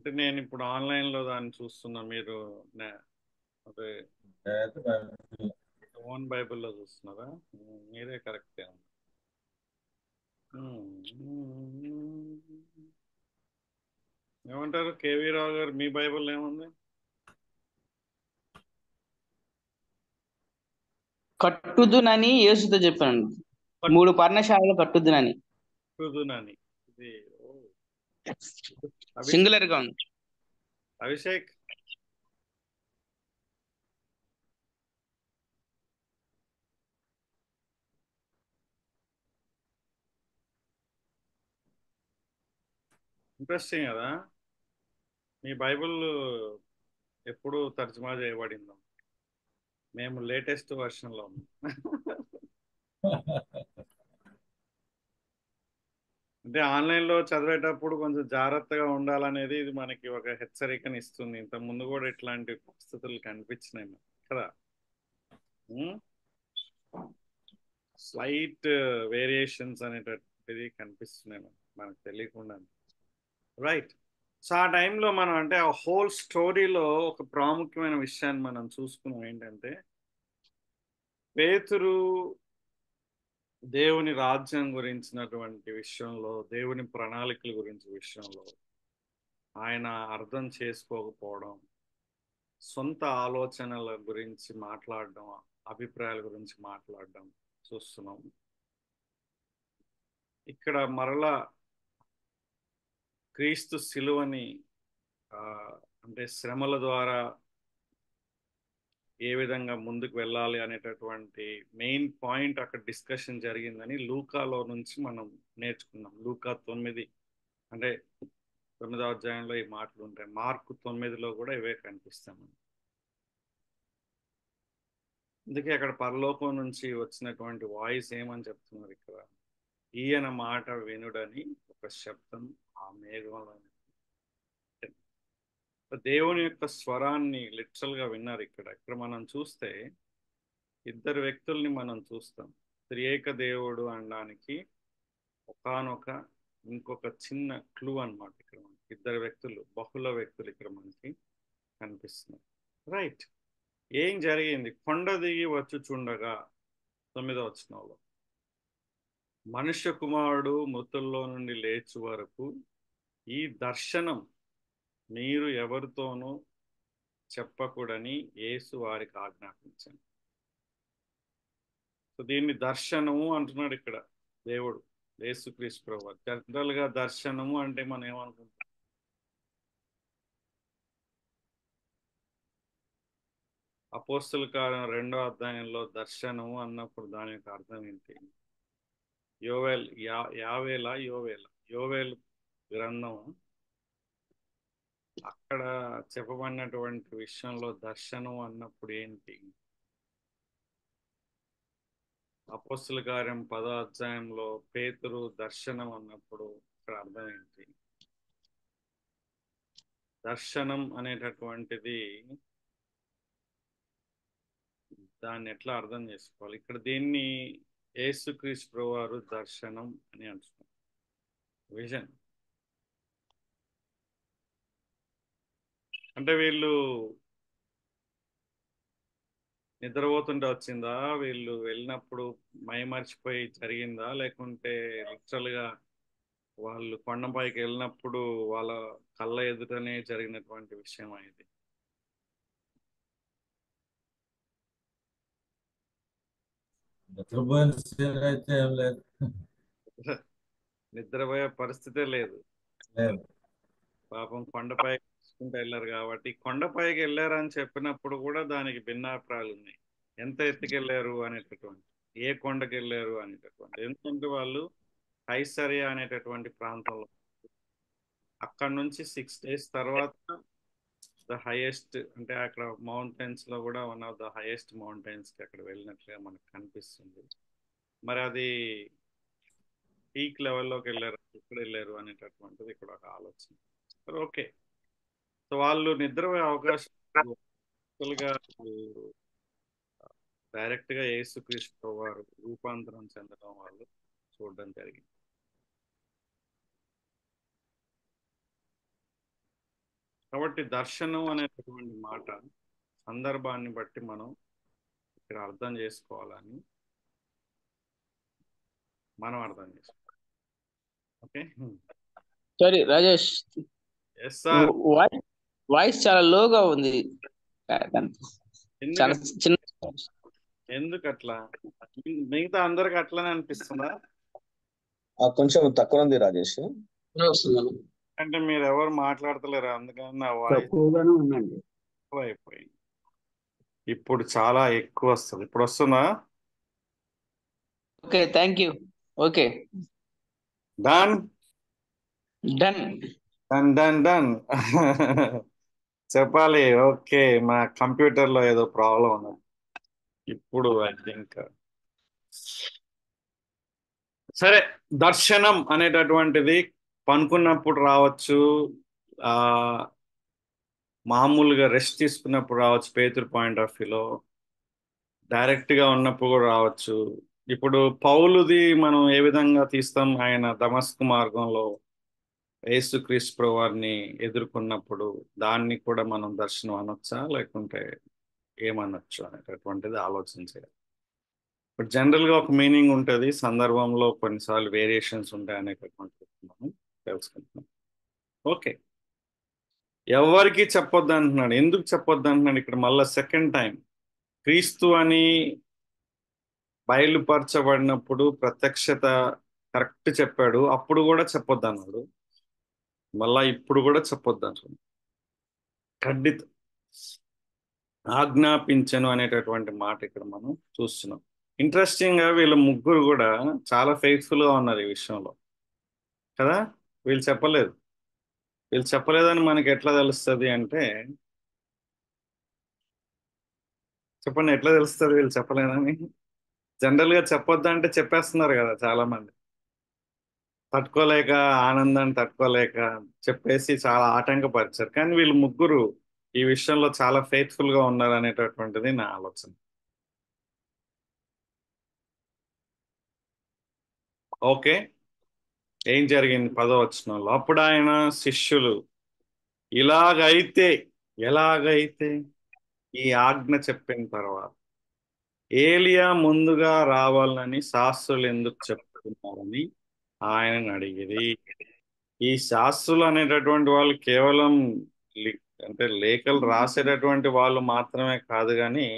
అంటే నేను ఇప్పుడు ఆన్లైన్లో దాన్ని చూస్తున్నా. మీరు అదే అయితే బైబిల్. ఓన్ బైబిల్లో చూస్తున్నారా? మీరే కరెక్టే. ఏమంటారు కేవీ రావు గారు? మీ బైబిల్ ఏముంది? కట్టుదునని యేసుతో చెప్పాను. 3 పర్ణశాలలు కట్టుదునని. పట్టుదునని. ఇది ఓ, అభిషేక్. సింగులర్ గా ఉంది. అభిషేక్, ఇంట్రెస్టింగ్ కదా. మీ బైబిల్ ఎప్పుడు తర్జుమా చేయబడిందో? మేము లేటెస్ట్ వర్షన్లో ఉన్నాం. అంటే ఆన్లైన్లో చదివేటప్పుడు కొంచెం జాగ్రత్తగా ఉండాలనేది ఇది మనకి ఒక హెచ్చరికని ఇస్తుంది. ఇంత ముందు కూడా ఇట్లాంటి పరిస్థితులు కనిపించినాయి మనకి కదా. స్లైట్ వేరియేషన్స్ అనేటటువంటిది కనిపిస్తున్నాయి మనకు తెలియకుండా. రైట్. సో ఆ టైంలో మనం అంటే ఆ హోల్ స్టోరీలో ఒక ప్రాముఖ్యమైన విషయాన్ని మనం చూసుకున్నాం. ఏంటంటే పేతురు దేవుని రాజ్యం గురించినటువంటి విషయంలో, దేవుని ప్రణాళికల గురించి విషయంలో ఆయన అర్థం చేసుకోకపోవడం, సొంత ఆలోచనల గురించి మాట్లాడడం, అభిప్రాయాల గురించి మాట్లాడడం చూస్తున్నాం. ఇక్కడ మరలా క్రీస్తు శిలువని ఆ, అంటే శ్రమల ద్వారా ఏ విధంగా ముందుకు వెళ్ళాలి అనేటటువంటి మెయిన్ పాయింట్ అక్కడ డిస్కషన్ జరిగిందని లూకాలో నుంచి మనం నేర్చుకున్నాం. లూకా 9 అంటే 9వ అధ్యాయంలో ఈ మాటలు ఉంటాయి. మార్కు 9లో కూడా ఇవే కనిపిస్తాయి మనకి. అందుకే అక్కడ పరలోకం నుంచి వచ్చినటువంటి వాయిస్ ఏమని చెప్తున్నారు ఇక్కడ? ఈయన మాట వినుడని ఒక శబ్దం ఆ మేఘంలో. దేవుని యొక్క స్వరాన్ని లిటరల్ గా విన్నారు ఇక్కడ. ఇక్కడ మనం చూస్తే ఇద్దరు వ్యక్తుల్ని మనం చూస్తాం. త్రియేక దేవుడు అనడానికి ఒకానొక ఇంకొక చిన్న క్లూ అన్నమాట. ఇక్కడ మనకి ఇద్దరు వ్యక్తులు, బహుళ వ్యక్తులు ఇక్కడ మనకి కనిపిస్తున్నారు. రైట్. ఏం జరిగింది? కొండ దిగి వచ్చుచుండగా 9వ వచనంలో మనుష్య కుమారుడు మృతుల్లో నుండి లేచు వరకు ఈ దర్శనం మీరు ఎవరితోనూ చెప్పకూడని యేసు వారికి ఆజ్ఞాపించాను. సో దీన్ని దర్శనము అంటున్నాడు ఇక్కడ దేవుడు, యేసుక్రీస్తు ప్రభువు. జనరల్ గా దర్శనము అంటే మనం ఏమనుకుంటాం? అపోస్తల కార్యం 2వ అధ్యాయంలో దర్శనము అన్నప్పుడు దాని యొక్క అర్థం ఏంటి? యోవేల్ యావేలా యోవేల యోవేల్ గ్రంథం అక్కడ చెప్పబడినటువంటి విషయంలో దర్శనం అన్నప్పుడు ఏంటి? అపోస్తల కార్యం 10వ అధ్యాయంలో పేతురు దర్శనం అన్నప్పుడు ఇక్కడ అర్థం ఏంటి? దర్శనం అనేటటువంటిది దాన్ని ఎట్లా అర్థం చేసుకోవాలి? ఇక్కడ దీన్ని యేసుక్రీస్తు ప్రభువారు దర్శనం అని అంటున్నారు. విజన్ అంటే వీళ్ళు నిద్రపోతుంటే వచ్చిందా? వీళ్ళు వెళ్ళినప్పుడు మైమర్చిపోయి జరిగిందా? లేకుంటే లిటరల్ గా వాళ్ళు కొండపైకి వెళ్ళినప్పుడు వాళ్ళ కళ్ళ ఎదుటనే జరిగినటువంటి విషయం ఇది? నిద్రపోయిన సీన్ అయితే ఏం లేదు. నిద్రపోయే పరిస్థితే లేదు. లేదు. పాపం కొండపైకి తీసుకుంటూ వెళ్ళారు కాబట్టి, కొండపైకి వెళ్ళారని చెప్పినప్పుడు కూడా దానికి భిన్నాభిప్రాయాలు ఉన్నాయి. ఎంత ఎత్తుకెళ్ళారు అనేటటువంటి, ఏ కొండకి వెళ్ళారు అనేటటువంటి. ఎందుకంటే వాళ్ళు కైసరియా అనేటటువంటి ప్రాంతంలో, అక్కడ నుంచి 6 days తర్వాత ద హైయెస్ట్ అంటే అక్కడ మౌంటైన్స్ లో కూడా one of the highest mountains కి అక్కడ వెళ్ళినట్లుగా మనకు కనిపిస్తుంది. మరి అది పీక్ లెవెల్లోకి వెళ్ళారు, ఎక్కడ వెళ్ళారు అనేటటువంటిది ఇక్కడ ఒక ఆలోచన. ఓకే. సో వాళ్ళు నిద్రపోయే అవకాశం గా డైరెక్ట్ గా యేసుక్రీస్తు వారు రూపాంతరం చెందడం వాళ్ళు చూడడం జరిగింది. కాబట్టి దర్శనం అనేటటువంటి మాట సందర్భాన్ని బట్టి మనం ఇక్కడ అర్థం చేసుకోవాలని మనం అర్థం చేసుకోవాలి. Okay. Sorry Rajesh, yes sir. Voice voice చాలా లోగా ఉంది. చాలా ఎందుకు చిన్న. ఎందుకు అట్లా? మిగతా అందరికి అట్లనే అనిపిస్తుందా? కొంచెం తక్కువ ఉంది రాజేష్. అంటే మీరు ఎవరు మాట్లాడతలేరు, అందుకని నా వాయిస్ తక్కువగానే ఉందండి. ఎక్కువ అయిపోయింది. ఇప్పుడు చాలా ఎక్కువ వస్తుంది. ఇప్పుడు వస్తుందా? Okay, thank you. Okay, done done. Done done done. చెప్పాలి. ఓకే, మా కంప్యూటర్లో ఏదో ప్రాబ్లం ఉన్నది. ఇప్పుడు ఐ థింక్ సరే. దర్శనం అనేటటువంటిది పనుకున్నప్పుడు రావచ్చు, ఆ మామూలుగా రెస్ట్ తీసుకున్నప్పుడు రావచ్చు, పేతురు పాయింట్ ఆఫ్ వ్యూలో డైరెక్ట్గా ఉన్నప్పుడు కూడా రావచ్చు. ఇప్పుడు పౌలుది మనం ఏ విధంగా తీస్తాం? ఆయన దమస్కు మార్గంలో యేసుక్రీస్తు ప్రభువారిని ఎదుర్కొన్నప్పుడు దాన్ని కూడా మనం దర్శనం అనొచ్చా, లేకుంటే ఏమనొచ్చు అనేటటువంటిది ఆలోచించాలి. ఇప్పుడు జనరల్గా ఒక మీనింగ్ ఉంటుంది, సందర్భంలో కొన్నిసార్లు వేరియేషన్స్ ఉంటాయి అనేటటువంటిది మనం తెలుసుకుంటున్నాం. ఓకే, ఎవరికి చెప్పొద్దు అంటున్నాడు. ఎందుకు చెప్పొద్దు అంటున్నాడు ఇక్కడ మళ్ళీ సెకండ్ టైం? క్రీస్తు అని బయలుపరచబడినప్పుడు ప్రత్యక్షత కరెక్ట్ చెప్పాడు, అప్పుడు కూడా చెప్పొద్దు అన్నాడు. మళ్ళా ఇప్పుడు కూడా చెప్పొద్దు అంటున్నాడు. ఖండిత ఆజ్ఞాపించను అనేటటువంటి మాట ఇక్కడ మనం చూస్తున్నాం. ఇంట్రెస్టింగ్ గా వీళ్ళ ముగ్గురు కూడా చాలా ఫెయిత్ఫుల్ గా ఉన్నారు ఈ విషయంలో కదా. వీళ్ళు చెప్పలేదు. వీళ్ళు చెప్పలేదని మనకి ఎట్లా తెలుస్తుంది అంటే, చెప్పండి, ఎట్లా తెలుస్తుంది వీళ్ళు చెప్పలేదని? జనరల్ గా చెప్పొద్దంటే చెప్పేస్తున్నారు కదా చాలా మంది, తట్టుకోలేక, ఆనందాన్ని తట్టుకోలేక చెప్పేసి చాలా ఆటంకపరిచారు. కానీ వీళ్ళు ముగ్గురు ఈ విషయంలో చాలా ఫెయిత్ఫుల్ గా ఉన్నారు అనేటటువంటిది నా ఆలోచన. ఓకే, ఏం జరిగింది 10వ వచనంలో? అప్పుడు ఆయన శిష్యులు, ఇలాగైతే ఎలాగైతే ఈ ఆజ్ఞ చెప్పిన తర్వాత ఏలియా ముందుగా రావాలని శాస్త్రులు ఎందుకు చెప్తున్నారని ఆయనను అడిగిరి. ఈ శాస్త్రులు అనేటటువంటి వాళ్ళు కేవలం అంటే లేఖలు రాసేటటువంటి వాళ్ళు మాత్రమే కాదు, కానీ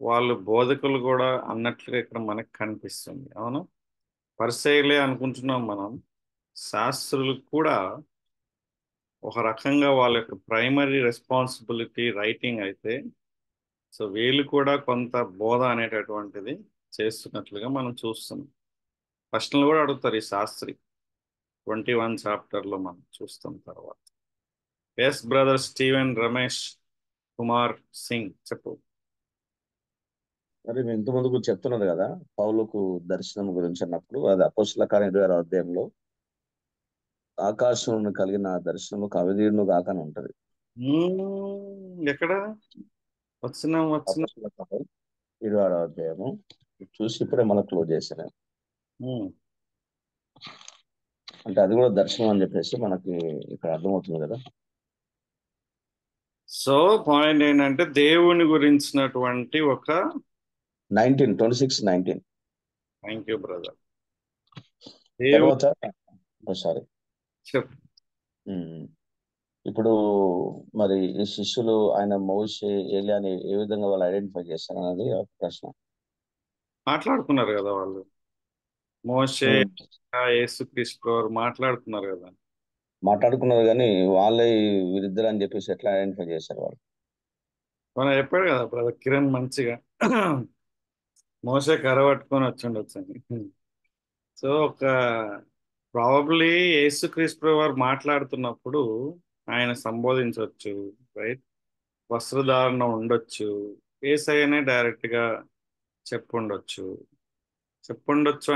వాళ్ళు బోధకులు కూడా అన్నట్లుగా ఇక్కడ మనకు కనిపిస్తుంది. అవును, పరిసయ్యులే అనుకుంటున్నాం మనం. శాస్త్రులు కూడా ఒక రకంగా వాళ్ళ యొక్క ప్రైమరీ రెస్పాన్సిబిలిటీ రైటింగ్ అయితే, సో వీళ్ళు కూడా కొంత బోధ అనేటటువంటిది చేస్తున్నట్లుగా మనం చూస్తున్నాం. ప్రశ్నలు కూడా అడుగుతారు ఈ శాస్త్రి 21 చాప్టర్లో మనం చూస్తాం తర్వాత. Yes brother Steven Ramesh Kumar Singh, చెప్పు. మరి ఇంత ముందుకు చెప్తున్నారు కదా పౌలుకు దర్శనం గురించి అన్నప్పుడు, అది అపోస్తల కార్యం 26వ అధ్యాయంలో ఆకాశం కలిగిన దర్శనము కవిదీర్ణు కాకని ఉంటది. ఎక్కడ? వచ్చినాం. అపోస్తల కార్యం 26వ అధ్యాయము చూసి ఇప్పుడే మనం క్లోజ్ చేశాను. అంటే అది కూడా దర్శనం అని చెప్పేసి మనకి ఇక్కడ అర్థమవుతుంది కదా. సో పాయింట్ ఏంటంటే దేవుని గురించినటువంటి ఒక 26:19 థ్యాంక్ యూ బ్రదర్. తర్వాత సారీ చెప్పు. ఇప్పుడు మరి ఈ శిష్యులు ఆయన మోషే ఏలియాని ఏ విధంగా వాళ్ళు ఐడెంటిఫై చేస్తారు అనేది ఒక ప్రశ్న. మాట్లాడుకున్నారు కదా వాళ్ళు, మోషే యేసుక్రీస్తు వారు మాట్లాడుతున్నారు కదా. మాట్లాడుకున్నారు కానీ వాళ్ళే వీరిద్దరు అని చెప్పేసి ఎట్లా ఐడెంటిఫై చేశారు వాళ్ళు? మనం చెప్పాడు కదా బ్రదర్ కిరణ్ మంచిగా, మోసే కరవట్టుకొని వచ్చిండొచ్చని. సో ఒక ప్రాబబ్లీ యేసుక్రీస్తు వారు మాట్లాడుతున్నప్పుడు ఆయన సంబోధించవచ్చు, రైట్? వస్త్రధారణ ఉండొచ్చు, యేసయ్యనే డైరెక్ట్గా చెప్పుండొచ్చు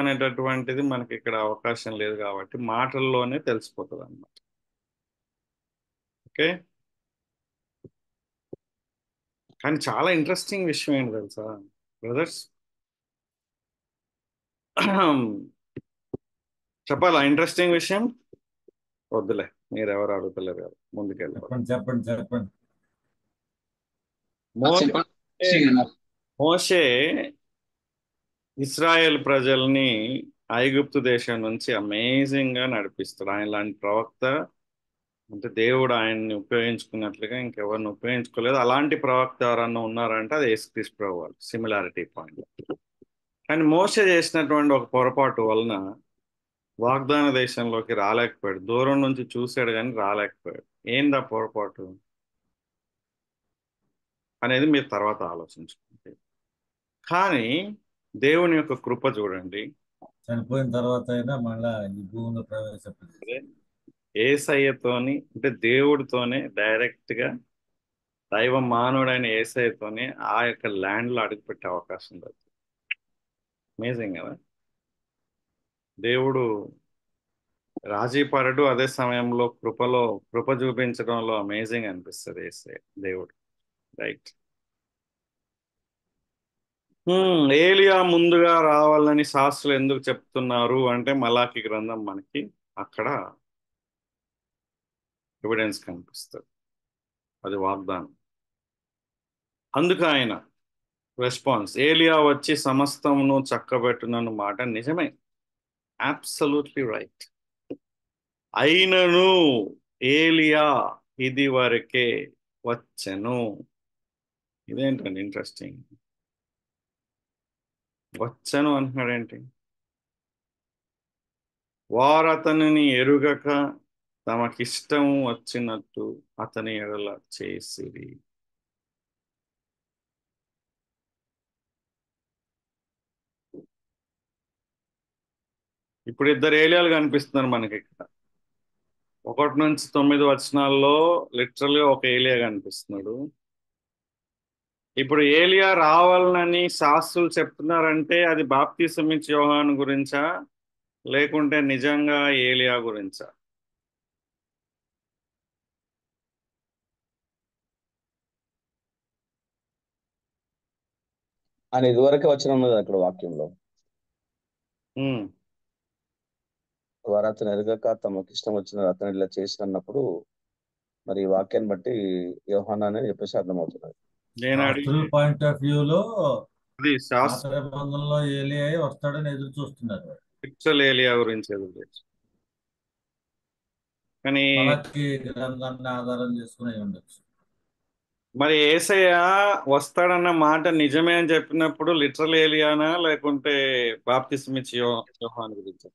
అనేటటువంటిది మనకి ఇక్కడ అవకాశం లేదు కాబట్టి మాటల్లోనే తెలిసిపోతుంది అన్నమాట. ఓకే, కానీ చాలా ఇంట్రెస్టింగ్ విషయం ఏంటి తెలుసా బ్రదర్స్? చెప్పాలా ఇంట్రెస్టింగ్ విషయం? వద్దులే, మీరు ఎవరు అడుగుతలేరు కదా, ముందుకెళ్ళారు. చెప్పండి చెప్పండి చెప్పండి. మోషే చెప్పండి. మోషే ఇస్రాయేల్ ప్రజల్ని ఐగుప్తు దేశం నుంచి అమేజింగ్ గా నడిపిస్తాడు. ఆయన లాంటి ప్రవక్త అంటే దేవుడు ఆయన్ని ఉపయోగించుకున్నట్లుగా ఇంకెవరిని ఉపయోగించుకోలేదు. అలాంటి ప్రవక్త ఎవరన్నా ఉన్నారంటే అది యేసుక్రీస్తు ప్రభు వాళ్ళు, సిమిలారిటీ పాయింట్. కానీ మోషే చేసినటువంటి ఒక పొరపాటు వలన వాగ్దాన దేశంలోకి రాలేకపోయాడు. దూరం నుంచి చూశాడు కానీ రాలేకపోయాడు. ఏందా పొరపాటు అనేది మీరు తర్వాత ఆలోచించుకుంటే. కానీ దేవుని యొక్క కృప చూడండి. చనిపోయిన తర్వాత అయినా మళ్ళా ఈ భూమిలో ప్రవేశపెట్టారు. ఏసయ్యతోని అంటే దేవుడితోనే డైరెక్ట్ గా దైవ మానవుడైన ఏసయ్యతోనే ఆ యొక్క ల్యాండ్ లో అడుగుపెట్టే అవకాశం దొరుకుతుంది. అమేజింగ్ కదా. దేవుడు రాజీపరుడు, అదే సమయంలో కృప చూపించడంలో అమేజింగ్ అనిపిస్తుంది ఏసయ్య దేవుడు. రైట్. ఏలియా ముందుగా రావాలని శాస్త్రులు ఎందుకు చెప్తున్నారు అంటే మలాకి గ్రంథం మనకి అక్కడ ఎవిడెన్స్ కనిపిస్తుంది. అది వాగ్దానం. అందుకు ఆయన రెస్పాన్స్ ఏలియా వచ్చి సమస్తమును చక్కబెట్టునన్న మాట నిజమే, అబ్సల్యూట్లీ రైట్. అయినను ఏలియా ఇది వరకే వచ్చెను. ఇదేంటండి ఇంట్రెస్టింగ్, వచ్చను అంటున్నాడేంటి? వారు అతనిని ఎరుగక తమకిష్టం వచ్చినట్టు అతని ఎడల చేసిరి. ఇప్పుడు ఇద్దరు ఏలియాలు కనిపిస్తున్నారు మనకి ఇక్కడ. 1 నుంచి 9 వచనాల్లో లిటరల్ గా ఒక ఏలియా కనిపిస్తున్నాడు. ఇప్పుడు ఏలియా రావాలని శాస్త్రులు చెప్తున్నారంటే అది బాప్తిసం ఇచ్చే యోహాను గురించా లేకుంటే నిజంగా ఏలియా గురించా? అని ఇదివరకే వచ్చిన ఉన్నది అక్కడ వాక్యంలో. ఉమ్, వారు అతను ఎరగక తమకు ఇష్టం వచ్చిన అతను ఇలా చేసినప్పుడు మరి ఈ వాక్యాన్ని బట్టి యోహానా అని చెప్పేసి అర్థమవుతున్నది. నేను శాస్త్రుల అడిగి పాయింట్ ఆఫ్ వ్యూలో అది పాత శాస్త్ర నిబంధనలో ఏలియా వస్తాడని ఎదురు చూస్తున్నారు. పిక్చర్ ఏలియా గురించి ఎదురు చేసి. కానీ మలకి గ్రంథాన్ని ఆధారం చేసుకుని ఉండొచ్చు. మరి యేసయ్య వస్తాడన్న మాట నిజమే అని చెప్పినప్పుడు లిటరల్ ఏలియానా లేకుంటే బాప్తిసం ఇచ్చే యోహాను గురించి?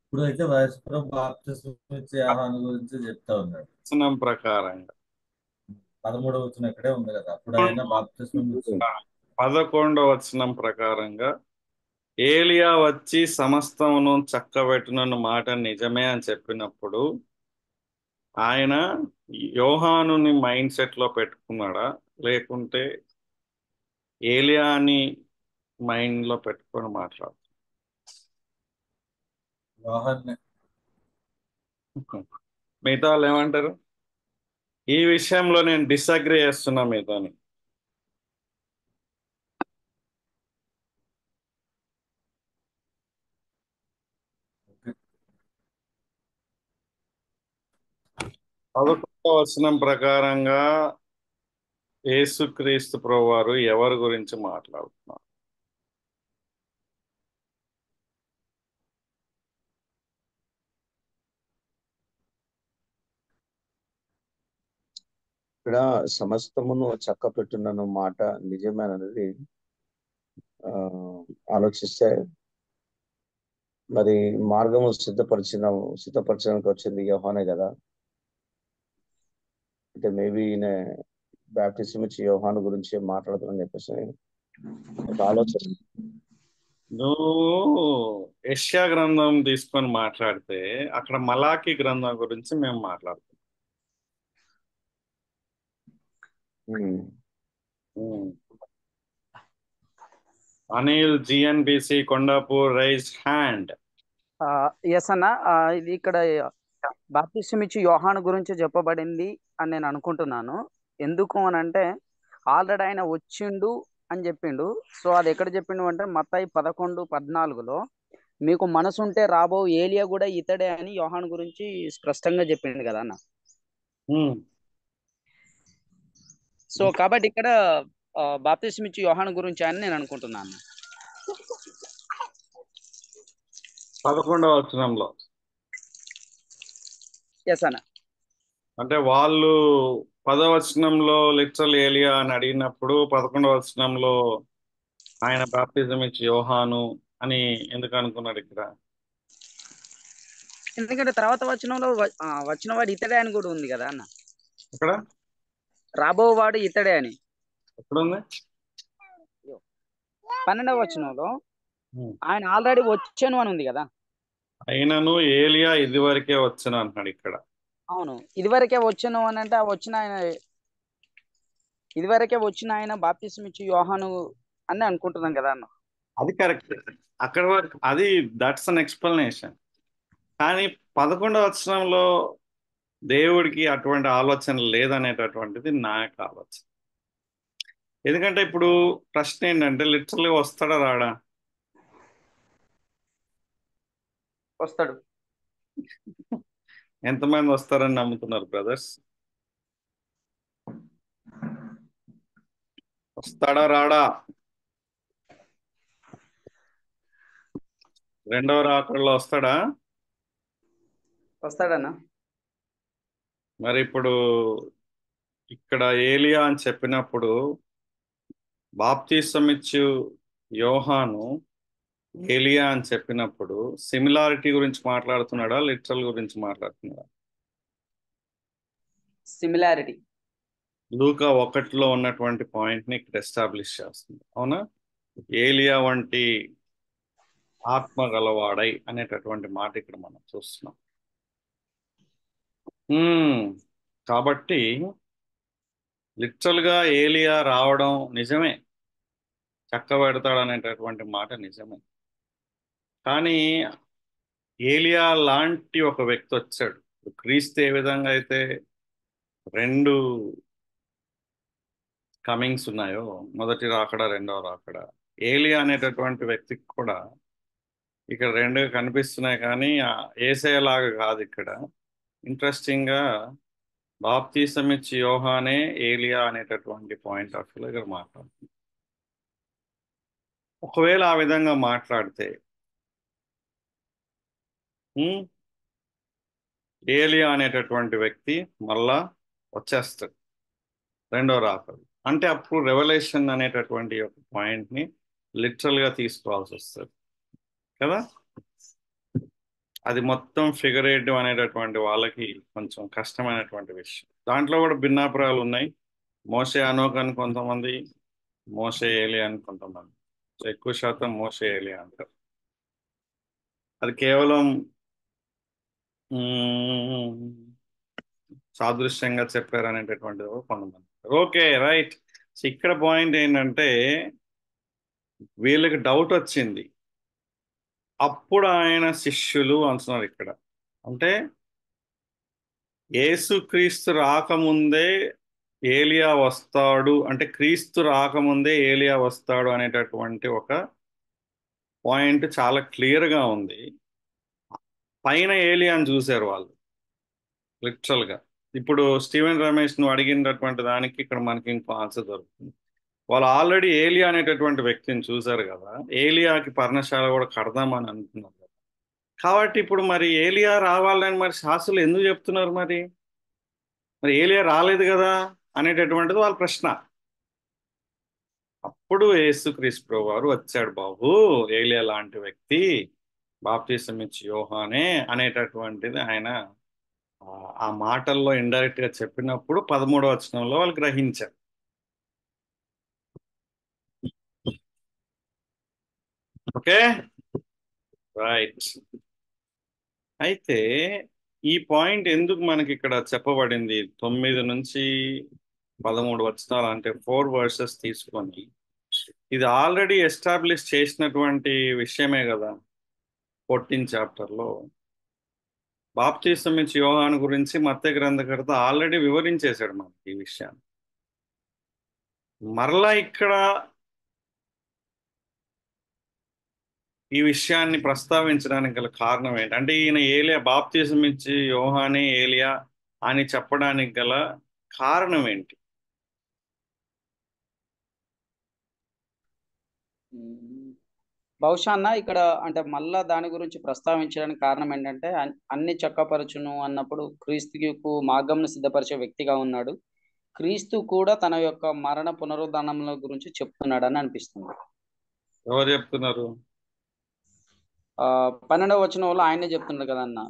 ఇప్పుడైతే వయసు బాప్తిసం ఇచ్చే యోహాను గురించి చెప్తా ఉన్నాడు. వచనం ప్రకారంగా 13వ వచనం ఇక్కడే ఉంది కదా. అప్పుడు ఆయన బాప్తిసం ఇచ్చి 11వ వచనం ప్రకారంగా ఏలియా వచ్చి సమస్తమును చక్కబెట్టునన్న మాట నిజమే అని చెప్పినప్పుడు ఆయన యోహానుని మైండ్ సెట్ లో పెట్టుకున్నాడా లేకుంటే ఏలియాని మైండ్ లో పెట్టుకొని మాట్లాడు? యోహాన్ని మిగతా వాళ్ళు ఏమంటారు? ఈ విషయంలో నేను డిసగ్రీ చేస్తున్నా మీతోని. పదకొండవ వచనం ప్రకారంగా యేసుక్రీస్తు ప్రభువారు ఎవరి గురించి మాట్లాడుతున్నారు? ఇక్కడ సమస్తమును చక్కపెట్టున్న మాట నిజమేననేది ఆలోచిస్తే మరి మార్గము సిద్ధపరచడానికి వచ్చింది యోహానే కదా. అంటే మేబీ ఈయన బాప్టిజం ఇచ్చి యోహాను గురించి మాట్లాడుతున్నాను చెప్పేసి ఒక ఆలోచన. నువ్వు యెషయా గ్రంథం తీసుకొని మాట్లాడితే అక్కడ మలాకి గ్రంథం గురించి మేము మాట్లాడుతాం. Anil GNBC Kondapur raise hand. Yes అన్న, ఇది ఇక్కడ బాప్తిసం ఇచ్చి యోహాను గురించి చెప్పబడింది అని నేను అనుకుంటున్నాను. ఎందుకు అని అంటే ఆల్రెడీ ఆయన వచ్చిండు అని చెప్పిండు. సో అది ఎక్కడ చెప్పిండు అంటే మత్తయి 11:14 మీకు మనసు ఉంటే రాబో ఏలియా కూడా ఇతడే అని యోహాను గురించి స్పష్టంగా చెప్పిండు కదా అన్న. ఉమ్. సో కాబట్టి ఇక్కడ బాప్తిస్మ ఇచ్చి యోహాను గురించి అని నేను అనుకుంటున్నాను. 11వ వచనంలో ఎస్ అన్న. అంటే వాళ్ళు 10వ వచనంలో లిటరల్ ఏలియా అని అడిగినప్పుడు 11వ వచనంలో ఆయన బాప్తిజం ఇచ్చి యోహాను అని ఎందుకు అనుకున్నాడు ఇక్కడ? ఎందుకంటే తర్వాత వచనంలో వచ్చిన వాడు ఇతడే అని కూడా ఉంది కదా అన్న. ఇక్కడ రాబో వాడు ఇతడే అని ఎక్కడుంది? 12వ వచనంలో ఆయన ఆల్రెడీ వచ్చాను అని ఉంది కదా. అయినను ఏలియా ఇదివరకే వచ్చాను అంటున్నాడు ఇక్కడ. అవును, ఇదివరకే వచ్చాను అని అంటే ఇదివరకే వచ్చిన ఆయన బాప్తిస్మ ఇచ్చి యోహాను అని అనుకుంటున్నాం కదా అన్న. అది కరెక్ట్. అక్కడ వరకు అది దట్స్ అన్ ఎక్స్ప్లెనేషన్. కానీ 11వ వచనంలో దేవుడికి అటువంటి ఆలోచన లేదనేటటువంటిది నా యొక్క ఆలోచన. ఎందుకంటే ఇప్పుడు ప్రశ్న ఏంటంటే లిటరల్గా వస్తాడా రాడా? వస్తాడు. ఎంతమంది వస్తారని నమ్ముతున్నారు బ్రదర్స్? వస్తాడా రాడా? రెండవ రాకడలో వస్తాడా? వస్తాడన్నా. మరి ఇప్పుడు ఇక్కడ ఏలియా అని చెప్పినప్పుడు బాప్తిసం ఇచ్చు యోహాను ఏలియా అని చెప్పినప్పుడు సిమిలారిటీ గురించి మాట్లాడుతున్నాడా, లిటరల్ గురించి మాట్లాడుతున్నాడా? సిమిలారిటీ. లూకా 1లో ఉన్నటువంటి పాయింట్ ని ఇక్కడ ఎస్టాబ్లిష్ చేస్తుంది. అవునా? ఏలియా వంటి ఆత్మ గలవాడై అనేటటువంటి మాట ఇక్కడ మనం చూస్తున్నాం. కాబట్టి లిటరల్ గా ఏలియా రావడం నిజమే, చక్కబెడతాడు అనేటటువంటి మాట నిజమే. కానీ ఏలియా లాంటి ఒక వ్యక్తి వచ్చాడు. క్రీస్తు ఏ విధంగా అయితే 2 కమింగ్స్ ఉన్నాయో, మొదటి రాకడ రెండవ రాకడ, ఏలియా అనేటటువంటి వ్యక్తికి కూడా ఇక్కడ 2 కనిపిస్తున్నాయి. కానీ యేసయ్యలాగా కాదు. ఇక్కడ ఇంట్రెస్టింగ్ గా బాప్తిసం ఇచ్చి యోహానే ఏలియా అనేటటువంటి పాయింట్ ఆఫ్ వ్యూలో ఇక్కడ మాట్లాడుతుంది. ఒకవేళ ఆ విధంగా మాట్లాడితే ఏలియా అనేటటువంటి వ్యక్తి మళ్ళా వచ్చేస్తాడు రెండో రాకడు. అంటే అప్పుడు రెవల్యూషన్ అనేటటువంటి ఒక పాయింట్ని లిటరల్గా తీసుకోవాల్సి వస్తుంది కదా. అది మొత్తం ఫిగరేటివ్ అనేటటువంటి వాళ్ళకి కొంచెం కష్టమైనటువంటి విషయం. దాంట్లో కూడా భిన్నాభిప్రాయాలు ఉన్నాయి. మోషే అనోక్ అని కొంతమంది, మోషే ఏలియా అని కొంతమంది. ఎక్కువ శాతం మోషే ఏలియా అంటారు. అది కేవలం సాదృశ్యంగా చెప్పారు అనేటటువంటిది కొంతమంది. Okay, right. సో ఇక్కడ పాయింట్ ఏంటంటే వీళ్ళకి డౌట్ వచ్చింది. అప్పుడు ఆయన శిష్యులు అంటున్నారు ఇక్కడ. అంటే యేసుక్రీస్తు రాకముందే ఏలియా వస్తాడు, అంటే క్రీస్తు రాకముందే ఏలియా వస్తాడు అనేటటువంటి ఒక పాయింట్ చాలా క్లియర్గా ఉంది. పైన ఏలియాని చూశారు వాళ్ళు లిటరల్గా. ఇప్పుడు స్టీవెన్ రమేష్ నువ్వు అడిగినటువంటి దానికి ఇక్కడ మనకి ఇంకో ఆన్సర్ దొరుకుతుంది. వాళ్ళు ఆల్రెడీ ఏలియా అనేటటువంటి వ్యక్తిని చూశారు కదా, ఏలియాకి పర్ణశాల కూడా కడదామని అనుకున్నారు కదా. కాబట్టి ఇప్పుడు మరి ఏలియా రావాలని మరి శాస్త్రులు ఎందుకు చెప్తున్నారు? మరి ఏలియా రాలేదు కదా అనేటటువంటిది వాళ్ళ ప్రశ్న. అప్పుడు యేసుక్రీస్తు ప్రభువు వారు వచ్చాడు, బాబు ఏలియా లాంటి వ్యక్తి బాప్తిసం ఇచ్చి యోహానే అనేటటువంటిది ఆయన ఆ మాటల్లో ఇండైరెక్ట్ గా చెప్పినప్పుడు 13వ వచనంలో వాళ్ళు గ్రహించారు. Okay, right. అయితే ఈ పాయింట్ ఎందుకు మనకి ఇక్కడ చెప్పబడింది? 9 నుంచి 13 వచనాలు అంటే 4 వర్సెస్ తీసుకొని, ఇది ఆల్రెడీ ఎస్టాబ్లిష్ చేసినటువంటి విషయమే కదా. 14 చాప్టర్లో బాప్తిసం ఇచ్చి యోహాను గురించి మత్తయి గ్రంథకర్త ఆల్రెడీ వివరించేశాడు మనకి ఈ విషయాన్ని. మరలా ఇక్కడ ఈ విషయాన్ని ప్రస్తావించడానికి గల కారణం ఏంటి? అంటే ఈయన ఏలియా బాప్తిజం ఇచ్చి యోహానే ఏలియా అని చెప్పడానికి గల కారణం ఏంటి? బహుశా అన్న ఇక్కడ అంటే మళ్ళా దాని గురించి ప్రస్తావించడానికి కారణం ఏంటంటే అన్ని చక్కపరచును అన్నప్పుడు క్రీస్తుకు మార్గంను సిద్ధపరిచే వ్యక్తిగా ఉన్నాడు. క్రీస్తు కూడా తన యొక్క మరణ పునరుద్ధానముల గురించి చెప్తున్నాడని అనిపిస్తుంది. ఎవరు చెప్తున్నారు? 12వ వచనంలో ఆయనే చెప్తున్నాడు కదన్న,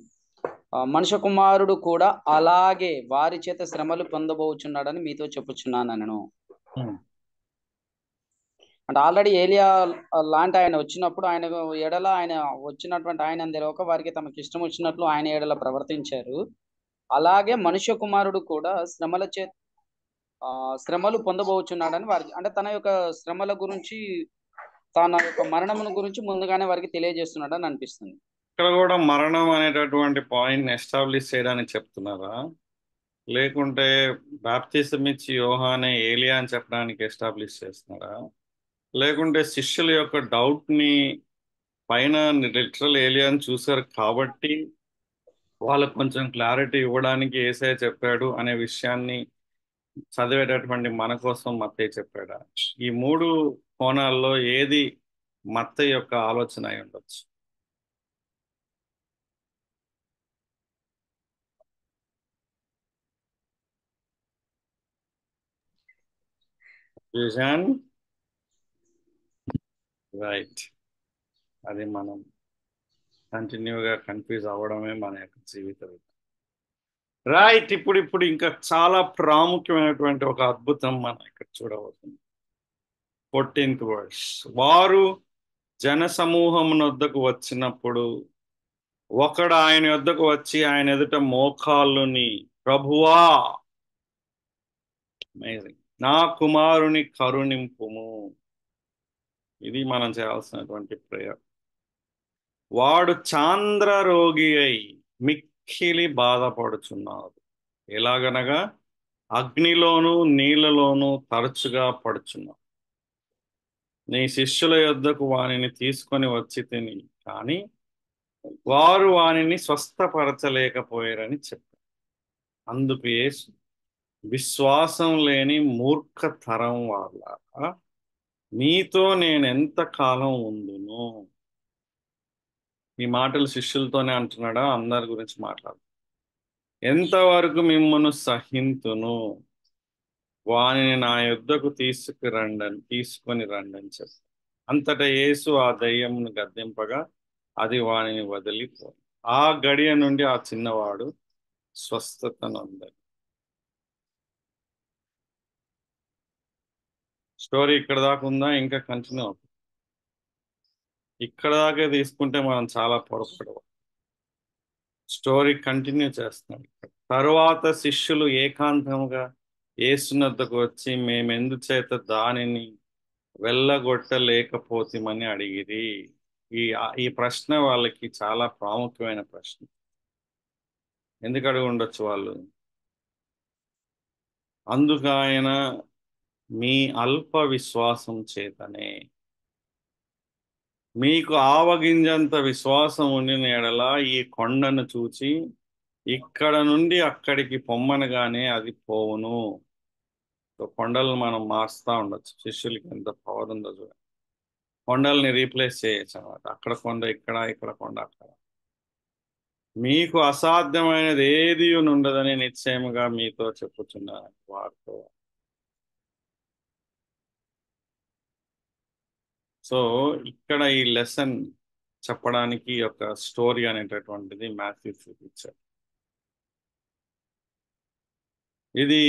మనుష్య కుమారుడు కూడా అలాగే వారి చేత శ్రమలు పొందబోచున్నాడని మీతో చెప్పుచున్నాను నేను. అంటే ఆల్రెడీ ఏలియా లాంటి ఆయన వచ్చినప్పుడు ఆయన ఎడల ఆయన వచ్చినటువంటి ఆయన తెలియక వారికి తమకి ఇష్టం వచ్చినట్లు ఆయన ఎడల ప్రవర్తించారు. అలాగే మనుష్య కుమారుడు కూడా శ్రమలు పొందబోచున్నాడని వారికి, అంటే తన యొక్క శ్రమల గురించి తన యొక్క మరణమును గురించి ముందుగానే వారికి తెలియజేస్తున్నాడని అనిపిస్తుంది. ఇక్కడ కూడా మరణం అనేటటువంటి పాయింట్ ఎస్టాబ్లిష్ చేయడానికి చెప్తున్నారా, లేకుంటే బాప్తిజం ఇచ్చి యోహానే ఏలియా అని చెప్పడానికి ఎస్టాబ్లిష్ చేస్తున్నారా, లేకుంటే శిష్యుల యొక్క డౌట్ ని పైన లిటరల్ ఏలియా అని చూశారు కాబట్టి వాళ్ళకు కొంచెం క్లారిటీ ఇవ్వడానికి యేసయ్య చెప్పాడు అనే విషయాన్ని చదివేటటువంటి మన కోసం మత్తయి చెప్పాడా? ఈ మూడు కోణాల్లో ఏది మత్తయి యొక్క ఆలోచన అయి ఉండొచ్చు? రైట్, అది మనం కంటిన్యూగా కన్ఫ్యూజ్ అవ్వడమే మన యొక్క జీవితం. రైట్, ఇప్పుడు ఇంకా చాలా ప్రాముఖ్యమైనటువంటి ఒక అద్భుతం మనం ఇక్కడ చూడబోతుంది. 14th verse. వారు జన సమూహమునొద్దకు వచ్చినప్పుడు ఒకడు ఆయన యొద్దకు వచ్చి ఆయన ఎదుట మోకాళ్ళుని, ప్రభువా, అమేజింగ్, నా కుమారుని కరుణింపుము. ఇది మనం చేయాల్సినటువంటి ప్రేయర్. వాడు చాంద్ర రోగి అయి మిక్కిలి బాధపడుచున్నాడు. ఎలాగనగా అగ్నిలోను నీళ్ళలోను తరచుగా పడుచున్నాడు. నీ శిష్యుల యొద్దకు వానిని తీసుకొని వచ్చి తిని, కానీ వారు వానిని స్వస్థపరచలేకపోయారని చెప్పారు. అందుకు యేసు, విశ్వాసం లేని మూర్ఖతరం వాళ్ళ, మీతో నేను ఎంతకాలం ఉందును? ఈ మాటలు శిష్యులతోనే అంటున్నాడా? అందరి గురించి మాట్లాడు. ఎంతవరకు మిమ్మల్ని సహింతును? వానిని నా యొద్దకు తీసుకొని రండి అని చెప్పి. అంతటా యేసు ఆ దయ్యమును గద్దింపగా అది వానిని వదిలిపోయి ఆ గడియ నుండి ఆ చిన్నవాడు స్వస్థత నొందాడు. స్టోరీ ఇక్కడ దాకా ఉందా? ఇంకా కంటిన్యూ అవుతుంది. ఇక్కడ దాకా తీసుకుంటే మనం చాలా పొరపడవు. స్టోరీ కంటిన్యూ చేస్తున్నాం. తరువాత శిష్యులు ఏకాంతముగా యేసునొద్దకు వచ్చి, మేమెందుచేత దానిని వెళ్ళగొట్టలేకపోతామని అడిగిరి. ఈ ప్రశ్న వాళ్ళకి చాలా ప్రాముఖ్యమైన ప్రశ్న. ఎందుకు అడిగి ఉండొచ్చు వాళ్ళు? అందుకు ఆయన, మీ అల్ప విశ్వాసం చేతనే. మీకు ఆవగింజంత విశ్వాసం ఉండిన ఎడల ఈ కొండను చూచి ఇక్కడ నుండి అక్కడికి పొమ్మనగానే అది పోవును. కొండలను మనం మార్చుతా ఉండొచ్చు. శిష్యులకి ఎంత పవర్ ఉందో చూడండి. కొండల్ని రీప్లేస్ చేయొచ్చు అన్నమాట. అక్కడ కొండ ఇక్కడ, ఇక్కడ కొండ అక్కడ. మీకు అసాధ్యమైనది ఏది ఉండదని నిశ్చయముగా మీతో చెప్పుచున్నాను వారితో. సో ఇక్కడ ఈ లెసన్ చెప్పడానికి ఒక స్టోరీ అనేటటువంటిది మాథ్యూ చూపించారు. ఇది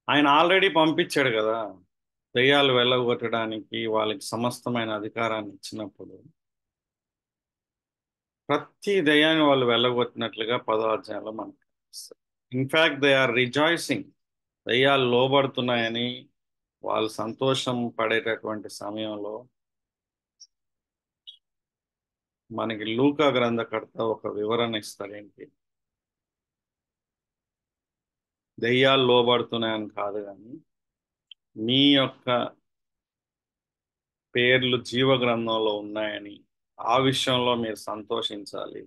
ఆయన ఆల్రెడీ పంపించాడు కదా, దయ్యాలు వెళ్ళగొట్టడానికి వాళ్ళకి సమస్తమైన అధికారాన్ని ఇచ్చినప్పుడు ప్రతి దయ్యాన్ని వాళ్ళు వెళ్ళగొట్టినట్లుగా 10వ అధ్యాయంలో మనకు కనిపిస్తుంది. In fact they are rejoicing. దయ్యాలు లోబడుతున్నాయని వాళ్ళు సంతోషం పడేటటువంటి సమయంలో మనకి లూకా గ్రంథకర్త ఒక వివరణ ఇస్తాడు. ఏంటి? దయ్యాలు లోబడుతున్నాయని కాదు, కానీ మీ యొక్క పేర్లు జీవ గ్రంథంలో ఉన్నాయని ఆ విషయంలో మీరు సంతోషించాలి.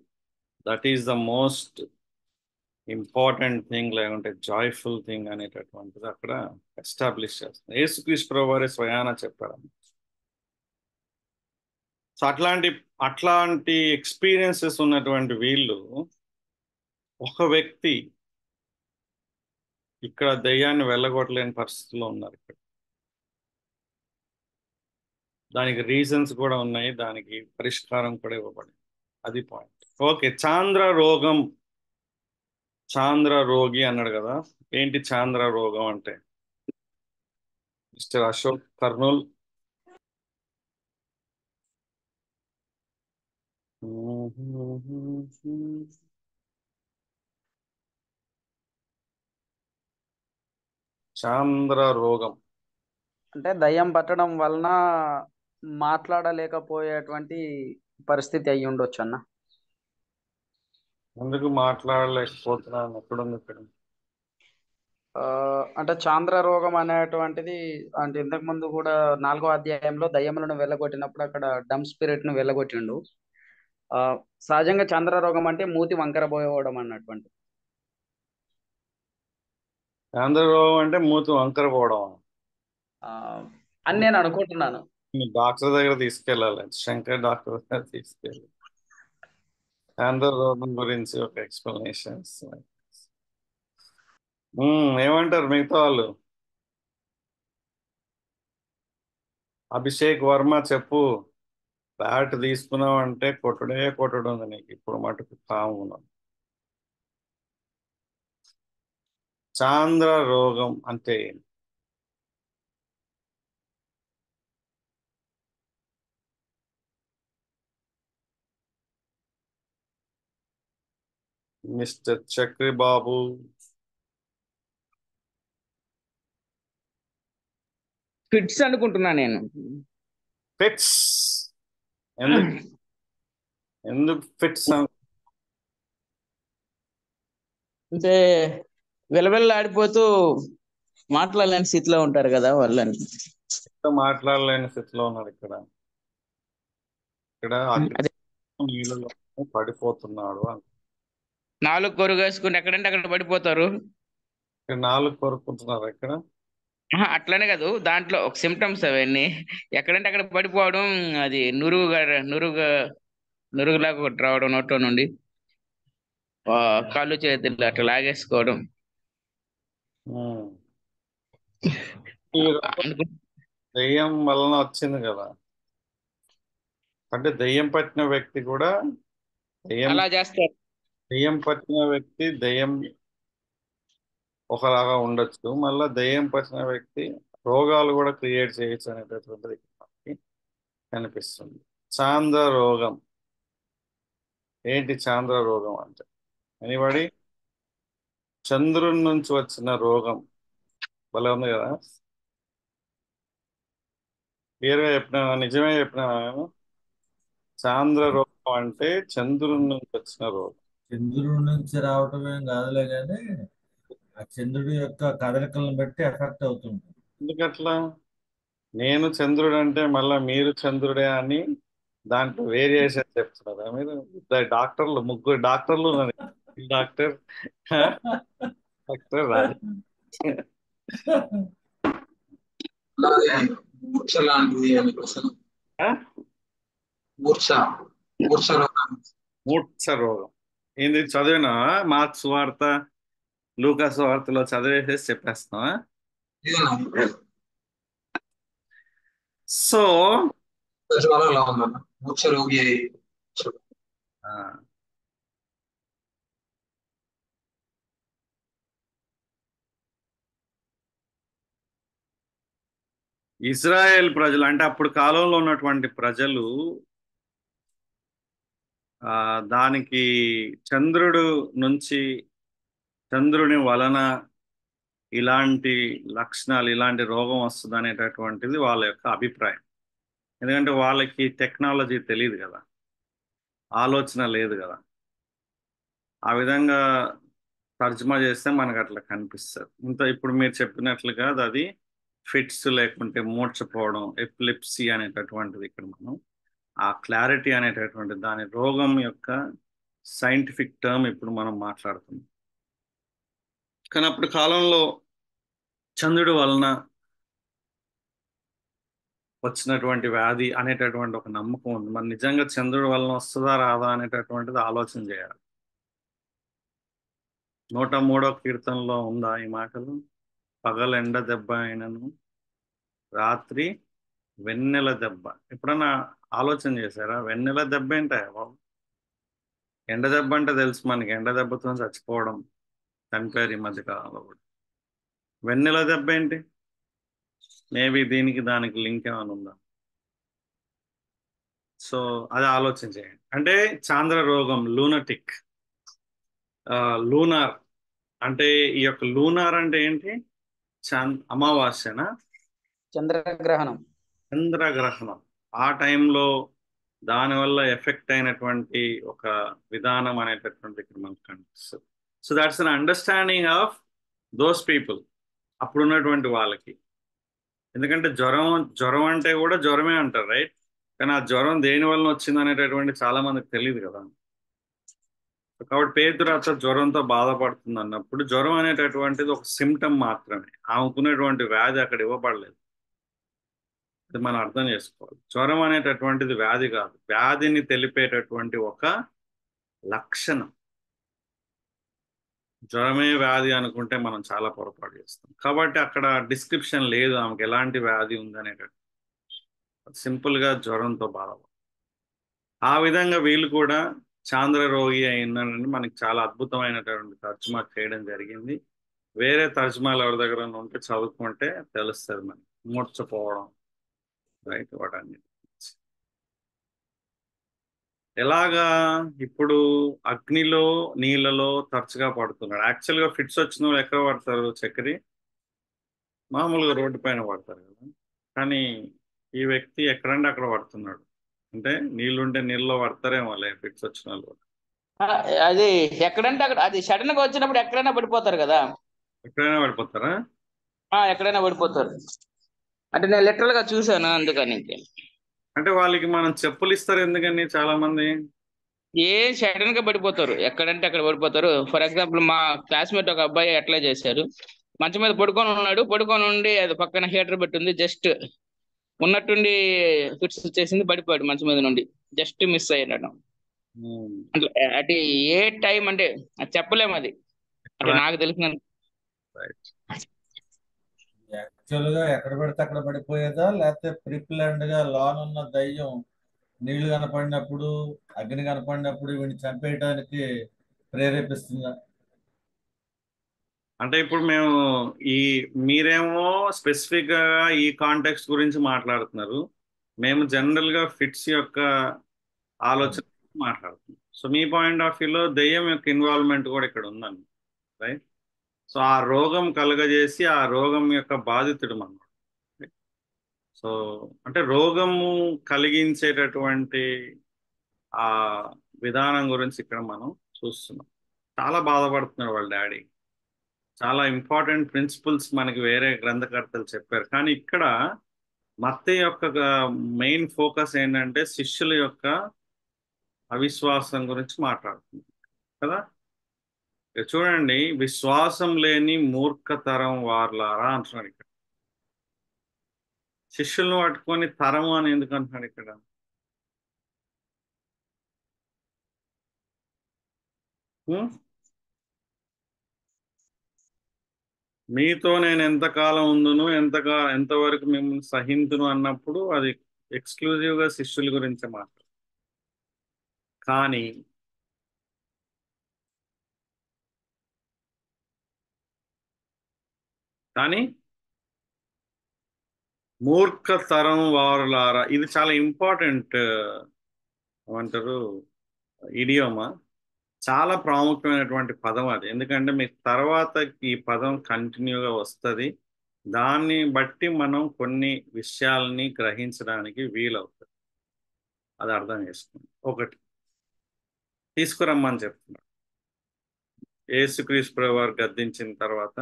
That is the most important thing, లేకుంటే జాయ్ఫుల్ థింగ్ అనేటటువంటిది అక్కడ ఎస్టాబ్లిష్ చేస్తుంది. యేసుక్రీస్తు ప్రభువారే స్వయాన చెప్పారు. సో అట్లాంటి ఎక్స్పీరియన్సెస్ ఉన్నటువంటి వీళ్ళు, ఒక వ్యక్తి ఇక్కడ దెయ్యాన్ని వెళ్ళగొట్టలేని పరిస్థితిలో ఉన్నారు. ఇక్కడ దానికి రీజన్స్ కూడా ఉన్నాయి, దానికి పరిష్కారం కూడా ఇవ్వబడింది. అది పాయింట్. ఓకే, చాంద్ర రోగి అన్నాడు కదా. ఏంటి చాంద్ర రోగం అంటే? మిస్టర్ అశోక్ కర్నూల్. చాంద్ర రోగం అంటే దయ్యం పట్టడం వలన మాట్లాడలేకపోయేటువంటి పరిస్థితి అయ్యి ఉండొచ్చు అన్న. ఎందుకు మాట్లాడలేకపోతున్నాను? ఎక్కడుంది ఇక్కడ? అంటే చాంద్ర రోగం అనేటువంటిది, అంటే ఇంతకు ముందు కూడా 4వ అధ్యాయంలో దయ్యములను వెళ్ళగొట్టినప్పుడు అక్కడ డమ్ స్పిరిట్ ను వెళ్ళగొట్టిండు. సహజంగా చాంద్ర రోగం అంటే మూతి వంకరబోయడం అన్నటువంటి. చాంద్ర రోగం అంటే మూతి వంకర పోవడం అని నేను అనుకుంటున్నాను. డాక్టర్ దగ్గర తీసుకెళ్ళాలి, శంకర్ డాక్టర్ దగ్గర తీసుకెళ్ళి చాంద్ర రోగం గురించి ఒక ఎక్స్ప్లెనేషన్. ఏమంటారు మిగతా వాళ్ళు? అభిషేక్ వర్మ చెప్పు. బ్యాట్ తీసుకున్నావు అంటే కొట్టుడు ఉంది నీకు. ఇప్పుడు మటుకు కాము. చాంద్ర రోగం అంటే మిస్టర్ చక్రి బాబు, ఫిట్స్ అనుకుంటున్నా నేను. ఫిట్స్ ఎందుకు ఫిట్స్? అంటే విలవిల్లాడిపోతూ మాట్లాడలేని స్థితిలో ఉంటారు కదా వాళ్ళని. మాట్లాడలేని స్థితిలో ఉన్నారు. ఇక్కడ అదే నీళ్ళలో పడిపోతున్నాడు అని. 4 కొరుగేసుకుని ఎక్కడంటే అక్కడ పడిపోతారు. ఇక్కడ 4 కొరుకుంటున్నారు. ఇక్కడ అట్లనే కాదు, దాంట్లో ఒక సిమ్టమ్స్ అవన్నీ. ఎక్కడంటే అక్కడ పడిపోవడం, అది నురుగులాగా ఒకటి రావడం నోట్లో నుండి, కాళ్ళు చేతులు అట్లా లాగేసుకోవడం. ఈ రోగం దెయ్యం వలన వచ్చింది కదా. అంటే దెయ్యం పట్టిన వ్యక్తి కూడా అలా చేస్తారు. దెయ్యం పట్టిన వ్యక్తి దెయ్యం ఒకలాగా ఉండొచ్చు, మళ్ళీ దెయ్యం పట్టిన వ్యక్తి రోగాలు కూడా క్రియేట్ చేయొచ్చు అనేటటువంటిది మనకి కనిపిస్తుంది. చాంద్ర రోగం ఏంటి? చాంద్ర రోగం అంటే ఎనీబడి? చంద్రుడి నుంచి వచ్చిన రోగం. భలే ఉంది కదా. క్లియర్గా చెప్పినా, నిజమే చెప్పినా నేను. చాంద్ర రోగం అంటే చంద్రుడి నుంచి వచ్చిన రోగం. చంద్రుడి నుంచి రావటం ఏం కాదులే కానీ ఆ చంద్రుడి యొక్క కదలికలను బట్టి ఎఫెక్ట్ అవుతుంది. ఎందుకట్లా? నేను చంద్రుడు అంటే మళ్ళీ మీరు చంద్రుడే అని దాంట్లో వేరియేషన్ చెప్తున్నారా మీరు? డాక్టర్లు, 3 డాక్టర్లు ఉన్నారు. డాక్టర్ డాక్టర్ రాజు, మూర్ఛ లాంటిది అని అసలు మూర్ఛ రోగం ఏంది? చదివినా మార్క్స్ వార్త, లూకాస్ వార్తలో చదివేసేసి చెప్పేస్తున్నా. సో మూర్ఛ రోగి ఇజ్రాయెల్ ప్రజలు అంటే అప్పుడు కాలంలో ఉన్నటువంటి ప్రజలు దానికి చంద్రుని వలన ఇలాంటి లక్షణాలు, ఇలాంటి రోగం వస్తుంది అనేటటువంటిది వాళ్ళ యొక్క అభిప్రాయం. ఎందుకంటే వాళ్ళకి టెక్నాలజీ తెలియదు కదా, ఆలోచన లేదు కదా. ఆ విధంగా తర్జుమా చేస్తే మనకు అట్లా కనిపిస్తుంది. ఇప్పుడు మీరు చెప్పినట్లుగా అది ఫిట్స్ లేకుంటే మూర్ఛపోవడం, ఎపిలిప్సీ అనేటటువంటిది ఇక్కడ మనం ఆ క్లారిటీ అనేటటువంటి దాని రోగం యొక్క సైంటిఫిక్ టర్మ్ ఇప్పుడు మనం మాట్లాడుతున్నాం. కానీ అప్పుడు కాలంలో చంద్రుడి వలన వచ్చినటువంటి వ్యాధి అనేటటువంటి ఒక నమ్మకం ఉంది. మరి నిజంగా చంద్రుడి వలన వస్తుందా రాదా అనేటటువంటిది ఆలోచన చేయాలి. 103వ కీర్తనలో ఉందా ఈ మాటలు? పగలెండ దెబ్బ అయినను రాత్రి వెన్నెల దెబ్బ. ఎప్పుడన్నా ఆలోచన చేశారా? వెన్నెల దెబ్బ ఏంటా బాబు? ఎండ దెబ్బ అంటే తెలుసు మనకి, ఎండ దెబ్బతో చచ్చిపోవడం చనిపోయారు ఈ మధ్య కాలంలో కూడా. వెన్నెల దెబ్బ ఏంటి? మేబీ దీనికి దానికి లింక్ ఏమైనా ఉందా? సో అది ఆలోచన చేయండి. అంటే చాంద్ర రోగం, లూనటిక్, లూనార్ అంటే ఈ యొక్క లూనార్ అంటే ఏంటి? అమావాస్యనా? చంద్రగ్రహణం. చంద్రగ్రహణం. ఆ టైంలో దానివల్ల ఎఫెక్ట్ అయినటువంటి ఒక విధానం అనేటటువంటి ఇక్కడ మనకు కనిపిస్తుంది. So that's an understanding of those people, అప్పుడున్నటువంటి వాళ్ళకి. ఎందుకంటే జ్వరం అంటే కూడా జ్వరమే అంటారు, రైట్? కానీ ఆ జ్వరం దేని వలన వచ్చింది అనేటటువంటి చాలా మందికి తెలియదు కదా. కాబట్టి పేతురు అసలు జ్వరంతో బాధపడుతుంది అన్నప్పుడు జ్వరం అనేటటువంటిది ఒక సిమ్టమ్ మాత్రమే, ఆమెకున్నటువంటి వ్యాధి అక్కడ ఇవ్వబడలేదు. అది మనం అర్థం చేసుకోవాలి. జ్వరం అనేటటువంటిది వ్యాధి కాదు, వ్యాధిని తెలిపేటటువంటి ఒక లక్షణం. జ్వరమే వ్యాధి అనుకుంటే మనం చాలా పొరపాటు చేస్తాం. కాబట్టి అక్కడ డిస్క్రిప్షన్ లేదు ఆమెకు ఎలాంటి వ్యాధి ఉంది అనేటట్టు, సింపుల్గా జ్వరంతో బాధపడు. ఆ విధంగా వీళ్ళు కూడా చాంద్ర రోగి అయిందని మనకి చాలా అద్భుతమైనటువంటి తర్జుమా చేయడం జరిగింది. వేరే తర్జుమాలు ఎవరి దగ్గర ఉంటే చదువుకుంటే తెలుస్తుంది మనకి. మూర్ఛపోవడం, రైట్? వాటన్ని ఎలాగా ఇప్పుడు అగ్నిలో నీళ్ళలో తరచుగా పడుతున్నాడు. యాక్చువల్గా ఫిట్స్ వచ్చిన వాళ్ళు ఎక్కడ పడతారు? చక్కెరి మామూలుగా రోడ్డు పైన పడతారు కదా. కానీ ఈ వ్యక్తి ఎక్కడంటే అక్కడ పడుతున్నాడు. అంటే నీళ్ళుంటే నీళ్ళలో పడతారేమో ఫిట్స్ వచ్చిన వాళ్ళు. అది ఎక్కడంటే అక్కడ, అది సడన్ గా వచ్చినప్పుడు ఎక్కడైనా పడిపోతారు కదా. ఎక్కడైనా పడిపోతారా? ఎక్కడైనా పడిపోతారు. అంటే నేను లిటరల్ గా చూసాను, అందుకని. అంటే వాళ్ళకి మనం చెప్పులు ఇస్తారు ఎందుకని? చాలా మంది సడన్ గా పడిపోతారు, ఎక్కడంటే అక్కడ పడిపోతారు. ఫర్ ఎగ్జాంపుల్ మా క్లాస్మేట్ ఒక అబ్బాయి అట్లా చేశారు. మంచం మీద పడుకొని ఉన్నాడు, పడుకొని ఉండి అది పక్కన హీటర్ పెట్టింది, జస్ట్ ఉన్నట్టుండి ఫిట్స్ వచ్చేసింది, పడిపోయాడు మంచం మీద నుండి, జస్ట్ మిస్ అయ్యాడు. అంటే అది ఏ టైం అంటే అది చెప్పలేము, అది అంటే నాకు తెలిసిన. యాక్చువల్గా ఎక్కడ పడితే అక్కడ పడిపోయేదా, లేకపోతే ప్రిప్లాన్డ్ గా లోన్ ఉన్న దయ్యం నీళ్లు కనపడినప్పుడు, అగ్ని కనపడినప్పుడు వీడిని చంపేయడానికి ప్రేరేపిస్తుందా? అంటే ఇప్పుడు మేము మీరేమో స్పెసిఫిక్ గా ఈ కాంటెక్స్ట్ గురించి మాట్లాడుతున్నారు, మేము జనరల్ గా ఫిట్స్ యొక్క ఆలోచన మాట్లాడుతున్నాం. సో మీ పాయింట్ ఆఫ్ వ్యూలో దెయ్యం యొక్క ఇన్వాల్వ్మెంట్ కూడా ఇక్కడ ఉందండి, రైట్? సో ఆ రోగం కలుగజేసి ఆ రోగం యొక్క బాధితుడు మనం. సో అంటే రోగము కలిగించేటటువంటి ఆ విధానం గురించి ఇక్కడ మనం చూస్తున్నాం. చాలా బాధపడుతున్నారు వాళ్ళ డాడీ. చాలా ఇంపార్టెంట్ ప్రిన్సిపల్స్ మనకి వేరే గ్రంథకర్తలు చెప్పారు. కానీ ఇక్కడ మత్తయి యొక్క మెయిన్ ఫోకస్ ఏంటంటే శిష్యుల యొక్క అవిశ్వాసం గురించి మాట్లాడుతుంది కదా. చూడండి, విశ్వాసం లేని మూర్ఖతరం వార్లారా అంటున్నాడు ఇక్కడ. శిష్యులను పట్టుకొని తరము అని ఎందుకు అంటున్నాడు ఇక్కడ? మీతో నేను ఎంతకాలం ఉందును, ఎంతవరకు మిమ్మల్ని సహింతును అన్నప్పుడు అది ఎక్స్క్లూజివ్గా శిష్యుల గురించి మాట్లాడు. కానీ మూర్ఖతరం వారులారా, ఇది చాలా ఇంపార్టెంట్ ఏమంటారు ఇడియోమా, చాలా ప్రాముఖ్యమైనటువంటి పదం అది. ఎందుకంటే మీకు తర్వాత ఈ పదం కంటిన్యూగా వస్తుంది, దాన్ని బట్టి మనం కొన్ని విషయాలని గ్రహించడానికి వీలవుతుంది. అది అర్థం చేసుకోండి. ఒకటి తీసుకురమ్మని చెప్తున్నాడు, యేసుక్రీస్తు ప్రభువు వారు గద్దించిన తర్వాత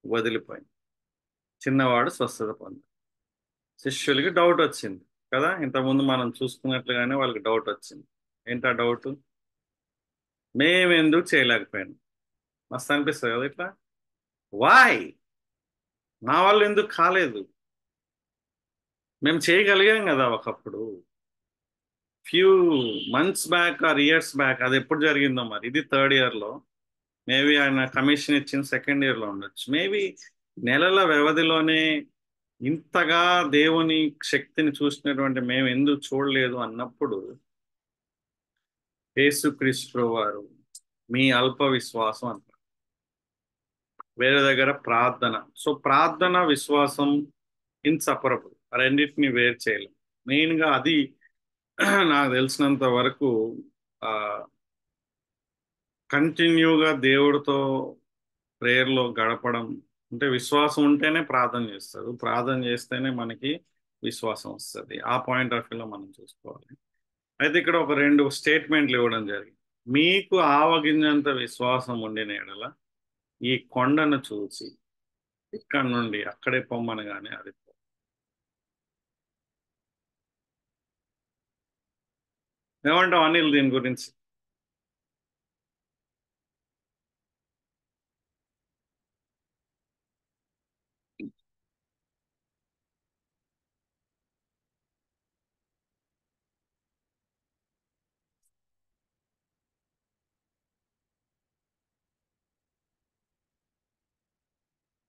వదిలిపోయింది. చిన్నవాడు స్వస్థత పొందాడు. శిష్యులకి డౌట్ వచ్చింది కదా, ఇంతకుముందు మనం చూసుకున్నట్లుగానే వాళ్ళకి డౌట్ వచ్చింది. ఏంటా డౌట్? మేమెందుకు చేయలేకపోయాను. మస్తు అనిపిస్తుంది కదా ఇట్లా. వాయ్, నా వాళ్ళు ఎందుకు కాలేదు? మేము చేయగలిగాం కదా ఒకప్పుడు, few months back or years back. అది ఎప్పుడు జరిగిందో మరి. ఇది థర్డ్ ఇయర్లో, మేబీ ఆయన కమిషన్ ఇచ్చిన సెకండ్ ఇయర్లో ఉండొచ్చు. మేబీ నెలల వ్యవధిలోనే ఇంతగా దేవుని శక్తిని చూసినటువంటి మేము ఎందుకు చూడలేదు అన్నప్పుడు, యేసుక్రీస్తు వారు మీ అల్ప విశ్వాసం అంటారు. వేరే దగ్గర ప్రార్థన. సో ప్రార్థన, విశ్వాసం ఇన్సపరబుల్. రెండింటిని వేరు చేయలేం. మెయిన్గా అది నాకు తెలిసినంత వరకు కంటిన్యూగా దేవుడితో ప్రేయర్లో గడపడం అంటే, విశ్వాసం ఉంటేనే ప్రార్థన చేస్తారు, ప్రార్థన చేస్తేనే మనకి విశ్వాసం వస్తుంది. ఆ పాయింట్ ఆఫ్ వ్యూలో మనం చూసుకోవాలి. అయితే ఇక్కడ ఒక 2 స్టేట్మెంట్లు ఇవ్వడం జరిగింది. మీకు ఆవగింజంత విశ్వాసం ఉండిన ఎడల ఈ కొండను చూసి ఇక్కడ నుండి అక్కడే పొమ్మనగానే అది ఏమంటావు అనిల్ దీని గురించి?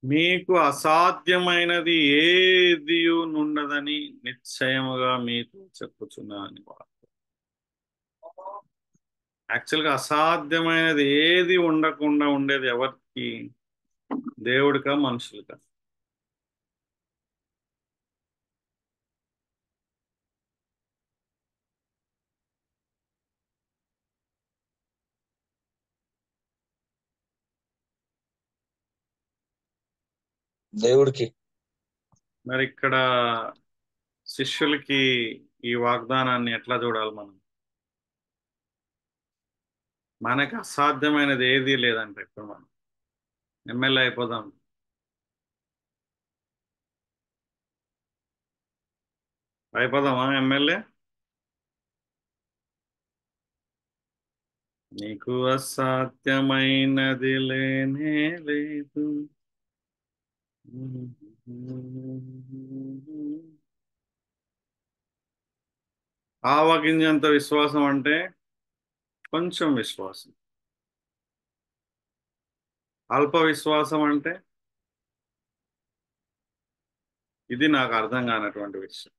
మీకు అసాధ్యమైనది ఏది నుండదని నిశ్చయముగా మీకు చెప్పుచున్నాను. యాక్చువల్గా అసాధ్యమైనది ఏది ఉండకుండా ఉండేది ఎవరికి? దేవుడికా, మనుషులకా? దేవుడికి. మరి ఇక్కడ శిష్యులకి ఈ వాగ్దానాన్ని ఎట్లా చూడాలి మనం? మనకు అసాధ్యమైనది ఏది లేదంటే ఇప్పుడు మనం ఎమ్మెల్యే అయిపోదాం. అయిపోదామా ఎమ్మెల్యే? నీకు అసాధ్యమైనది లేనే లేదు. ఆవగింజంత విశ్వాసం అంటే కొంచెం విశ్వాసం. అల్ప విశ్వాసం అంటే ఇది నాకు అర్థం కానటువంటి విషయం.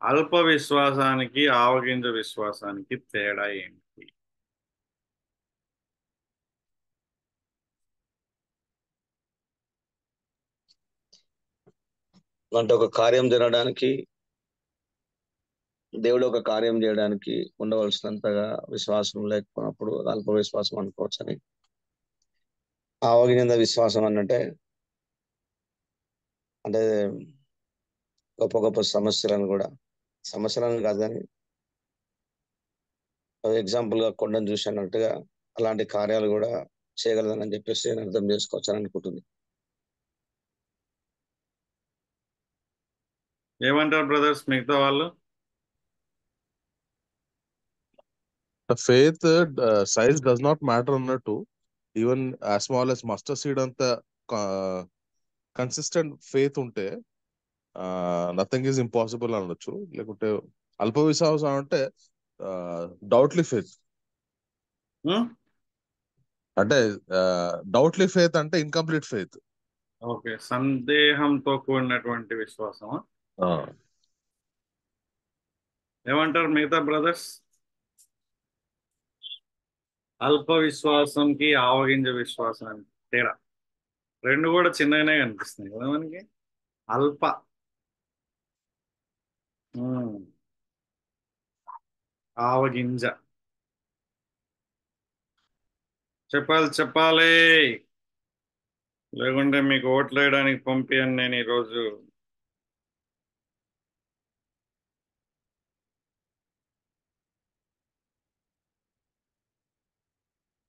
అల్ప విశ్వాసానికి ఆవగింజ విశ్వాసానికి తేడా ఏంటి? అంటే ఒక కార్యం జరగడానికి, దేవుడు ఒక కార్యం చేయడానికి ఉండవలసినంతగా విశ్వాసం లేకపోయినప్పుడు అల్ప విశ్వాసం అనుకోవచ్చని. ఆవగింజ విశ్వాసం అన్నట్టే అంటే గొప్ప గొప్ప సమస్యలను కాదు కానీ ఎగ్జాంపుల్ గా కొండను చూసినట్టుగా అలాంటి కార్యాలు కూడా చేయగలదని చెప్పేసి నేను అర్థం చేసుకోవచ్చు అని అనుకుంటుంది. ఏమంటారు బ్రదర్స్ మిగతా వాళ్ళు? Faith size does not matter అన్నట్టు, even as small as mustard seed అంత కన్సిస్టెంట్ ఫెయిత్ ఉంటే నథింగ్ ఈజ్ ఇంపాసిబుల్ అనొచ్చు. లేకుంటే అల్ప విశ్వాసం అంటే డౌట్లీ ఫెయిత్. అంటే డౌట్లీ ఫెయిత్ అంటే ఇన్కంప్లీట్ ఫెయిత్. ఓకే, సందేహంతో కూడినటువంటి విశ్వాసమా? ఏమంటారు మిగతా బ్రదర్స్? అల్ప విశ్వాసంకి ఆవగింజ విశ్వాసం అని తేడా. రెండు కూడా చిన్నగానే కనిపిస్తున్నాయి కదా మనకి. అల్ప ఆవగింజ. చెప్పాలి, లేకుంటే మీకు ఓట్లు వేయడానికి పంపియను నేను ఈరోజు.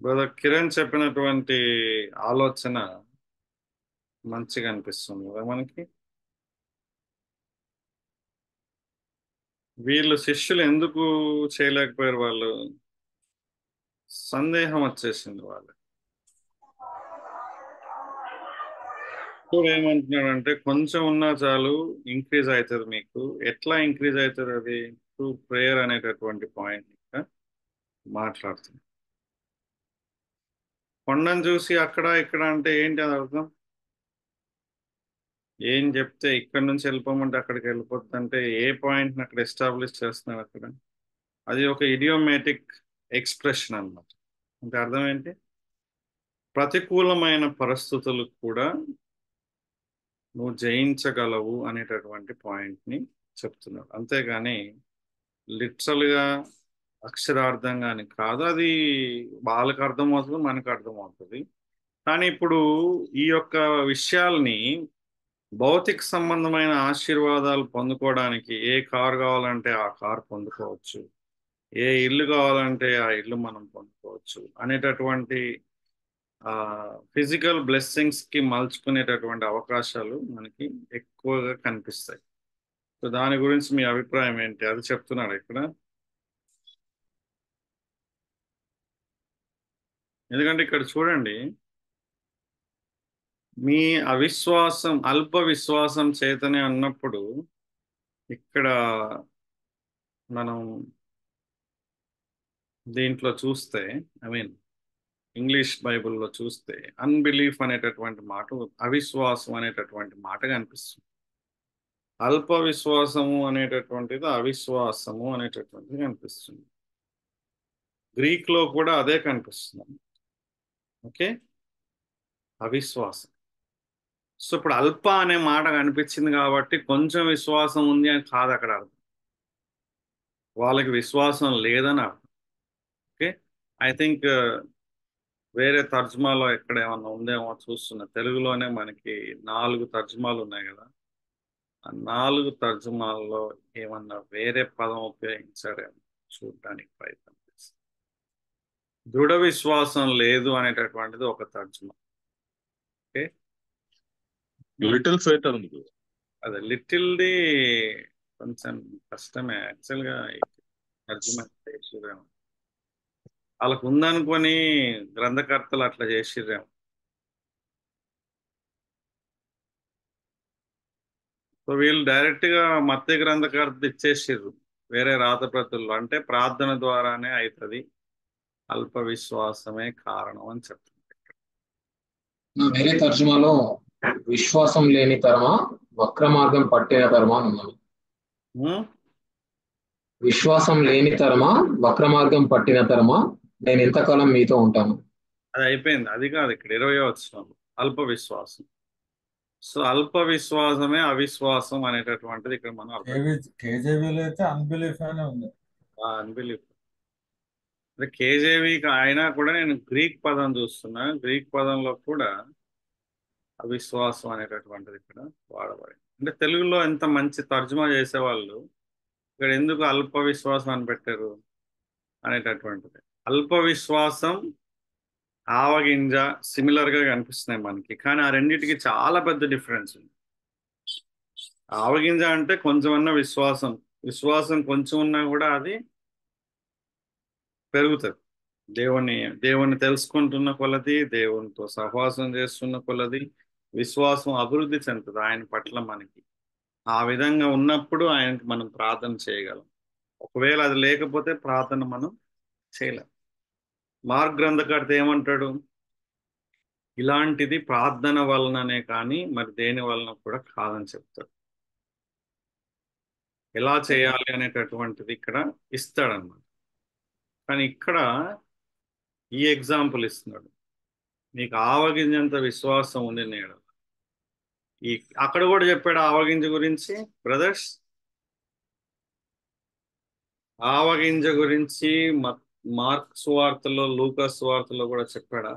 బ్రదర్ కిరణ్ చెప్పినటువంటి ఆలోచన మంచిగా అనిపిస్తుంది కదా మనకి. వీళ్ళు శిష్యులు ఎందుకు చేయలేకపోయారు? వాళ్ళు సందేహం వచ్చేసింది వాళ్ళు. ఇప్పుడు ఏమంటున్నాడంటే కొంచెం ఉన్నా చాలు ఇంక్రీజ్ అవుతుంది మీకు. ఎట్లా ఇంక్రీజ్ అవుతుంది అది? త్రూ ప్రేయర్ అనేటటువంటి పాయింట్ మాట్లాడుతుంది. కొండను చూసి అక్కడ ఇక్కడ అంటే ఏంటి అది అర్థం? ఏం చెప్తే ఇక్కడ నుంచి వెళ్ళిపోమంటే అక్కడికి వెళ్ళిపోతుంది అంటే ఏ పాయింట్ని అక్కడ ఎస్టాబ్లిష్ చేస్తున్నారు అక్కడ? అది ఒక ఇడియోమేటిక్ ఎక్స్ప్రెషన్ అన్నమాట. అంటే అర్థం ఏంటి? ప్రతికూలమైన పరిస్థితులు కూడా నువ్వు జయించగలవు అనేటటువంటి పాయింట్ని చెప్తున్నాడు. అంతేగాని లిటరల్గా అక్షరార్థంగా అని కాదు. అది వాళ్ళకి అర్థమవుతుంది, మనకు అర్థమవుతుంది. కానీ ఇప్పుడు ఈ యొక్క విషయాల్ని భౌతిక సంబంధమైన ఆశీర్వాదాలు పొందుకోవడానికి ఏ కారు కావాలంటే ఆ కారు పొందుకోవచ్చు, ఏ ఇల్లు కావాలంటే ఆ ఇల్లు మనం పొందుకోవచ్చు అనేటటువంటి ఫిజికల్ బ్లెస్సింగ్స్ కి మలుచుకునేటటువంటి అవకాశాలు మనకి ఎక్కువగా కనిపిస్తాయి. సో దాని గురించి మీ అభిప్రాయం ఏంటి? అది చెప్తున్నాడు ఇక్కడ. ఎందుకంటే ఇక్కడ చూడండి, మీ అవిశ్వాసం అల్ప విశ్వాసం చేతనే అన్నప్పుడు ఇక్కడ మనం దీంట్లో చూస్తే, ఐ మీన్ ఇంగ్లీష్ బైబిల్లో చూస్తే అన్బిలీఫ్ అనేటటువంటి మాట, అవిశ్వాసం అనేటటువంటి మాట కనిపిస్తుంది. అల్ప విశ్వాసము అనేటటువంటిది అవిశ్వాసము అనేటటువంటిది కనిపిస్తుంది. గ్రీక్ లో కూడా అదే కనిపిస్తుంది. ఓకే, అవిశ్వాసం. సో ఇప్పుడు అల్ప అనే మాట కనిపించింది కాబట్టి కొంచెం విశ్వాసం ఉంది అని కాదు అక్కడ అర్థం. వాళ్ళకి విశ్వాసం లేదని అర్థం. ఓకే, ఐ థింక్ వేరే తర్జుమాలో ఎక్కడ ఏమన్నా ఉందేమో చూస్తున్నా. తెలుగులోనే మనకి 4 తర్జుమాలు ఉన్నాయి కదా, ఆ 4 తర్జుమాల్లో ఏమన్నా వేరే పదం ఉపయోగించారేమో చూడడానికి ప్రయత్నం చేస్తాం. దృఢ విశ్వాసం లేదు అనేటటువంటిది ఒక తర్జుమా. ఓకే, లిటిల్ ఫెయిత్ అని ఉంది. అదే లిటిల్ది కొంచెం కష్టమే యాక్చువల్గా తర్జుమా చేసిరేమో. వాళ్ళకు ఉందనుకొని గ్రంథకర్తలు అట్లా చేసిరేమో. సో వీళ్ళు డైరెక్ట్ గా మత్తయి గ్రంథకర్త ఇచ్చేసిర్రు వేరే రాతప్రతుల్లో. అంటే ప్రార్థన ద్వారానే అవుతుంది, అల్ప విశ్వాసమే కారణం అని చెప్తుంది. వేరే తర్జుమాలో విశ్వాసం లేని తరమా వక్ర మార్గం పట్టిన తరమా అని ఉన్నది. విశ్వాసం లేని తరమా వక్ర మార్గం పట్టిన తరమా నేను ఎంతకాలం మీతో ఉంటాను. అది అయిపోయింది, అది కాదు ఇక్కడ 20వ వచనం అల్ప విశ్వాసం. సో అల్ప విశ్వాసమే అవిశ్వాసం అనేటటువంటిది ఇక్కడ మనం అర్థం. కేజీబీలో అయితే అన్బిలీఫ్ అనే ఉంది. అన్బిలీఫ్ అంటే కేజేవికి అయినా కూడా నేను గ్రీక్ పదం చూస్తున్నా. గ్రీక్ పదంలో కూడా అవిశ్వాసం అనేటటువంటిది ఇక్కడ వాడబడింది. అంటే తెలుగులో ఎంత మంచి తర్జుమా చేసేవాళ్ళు ఇక్కడ ఎందుకు అల్ప విశ్వాసం అని పెట్టారు అనేటటువంటిది. అల్ప విశ్వాసం, ఆవగింజ సిమిలర్ గా కనిపిస్తున్నాయి మనకి, కానీ ఆ రెండింటికి చాలా పెద్ద డిఫరెన్స్ ఉంది. ఆవగింజ అంటే కొంచెమన్నా విశ్వాసం, విశ్వాసం కొంచెం ఉన్నా కూడా అది పెరుగుతుంది. దేవుణ్ణి తెలుసుకుంటున్న కొలది, దేవునితో సహవాసం చేస్తున్న కొలది విశ్వాసం అభివృద్ధి చెందుతుంది ఆయన పట్ల మనకి. ఆ విధంగా ఉన్నప్పుడు ఆయనకి మనం ప్రార్థన చేయగలం. ఒకవేళ అది లేకపోతే ప్రార్థన మనం చేయలేం. మార్క్ గ్రంథకర్త ఏమంటాడు? ఇలాంటిది ప్రార్థన వలననే కానీ మరి దేని వలన కూడా కాదని చెప్తాడు. ఎలా చేయాలి అనేటటువంటిది ఇక్కడ ఇస్తాడన్నమాట. కానీ ఇక్కడ ఈ ఎగ్జాంపుల్ ఇస్తున్నాడు, నీకు ఆవగింజంత విశ్వాసం ఉంది నేడు. అక్కడ కూడా చెప్పాడు ఆవగింజ గురించి బ్రదర్స్. ఆవగింజ గురించి మార్క్ సువార్తలో, లూకా సువార్తలో కూడా చెప్పాడా?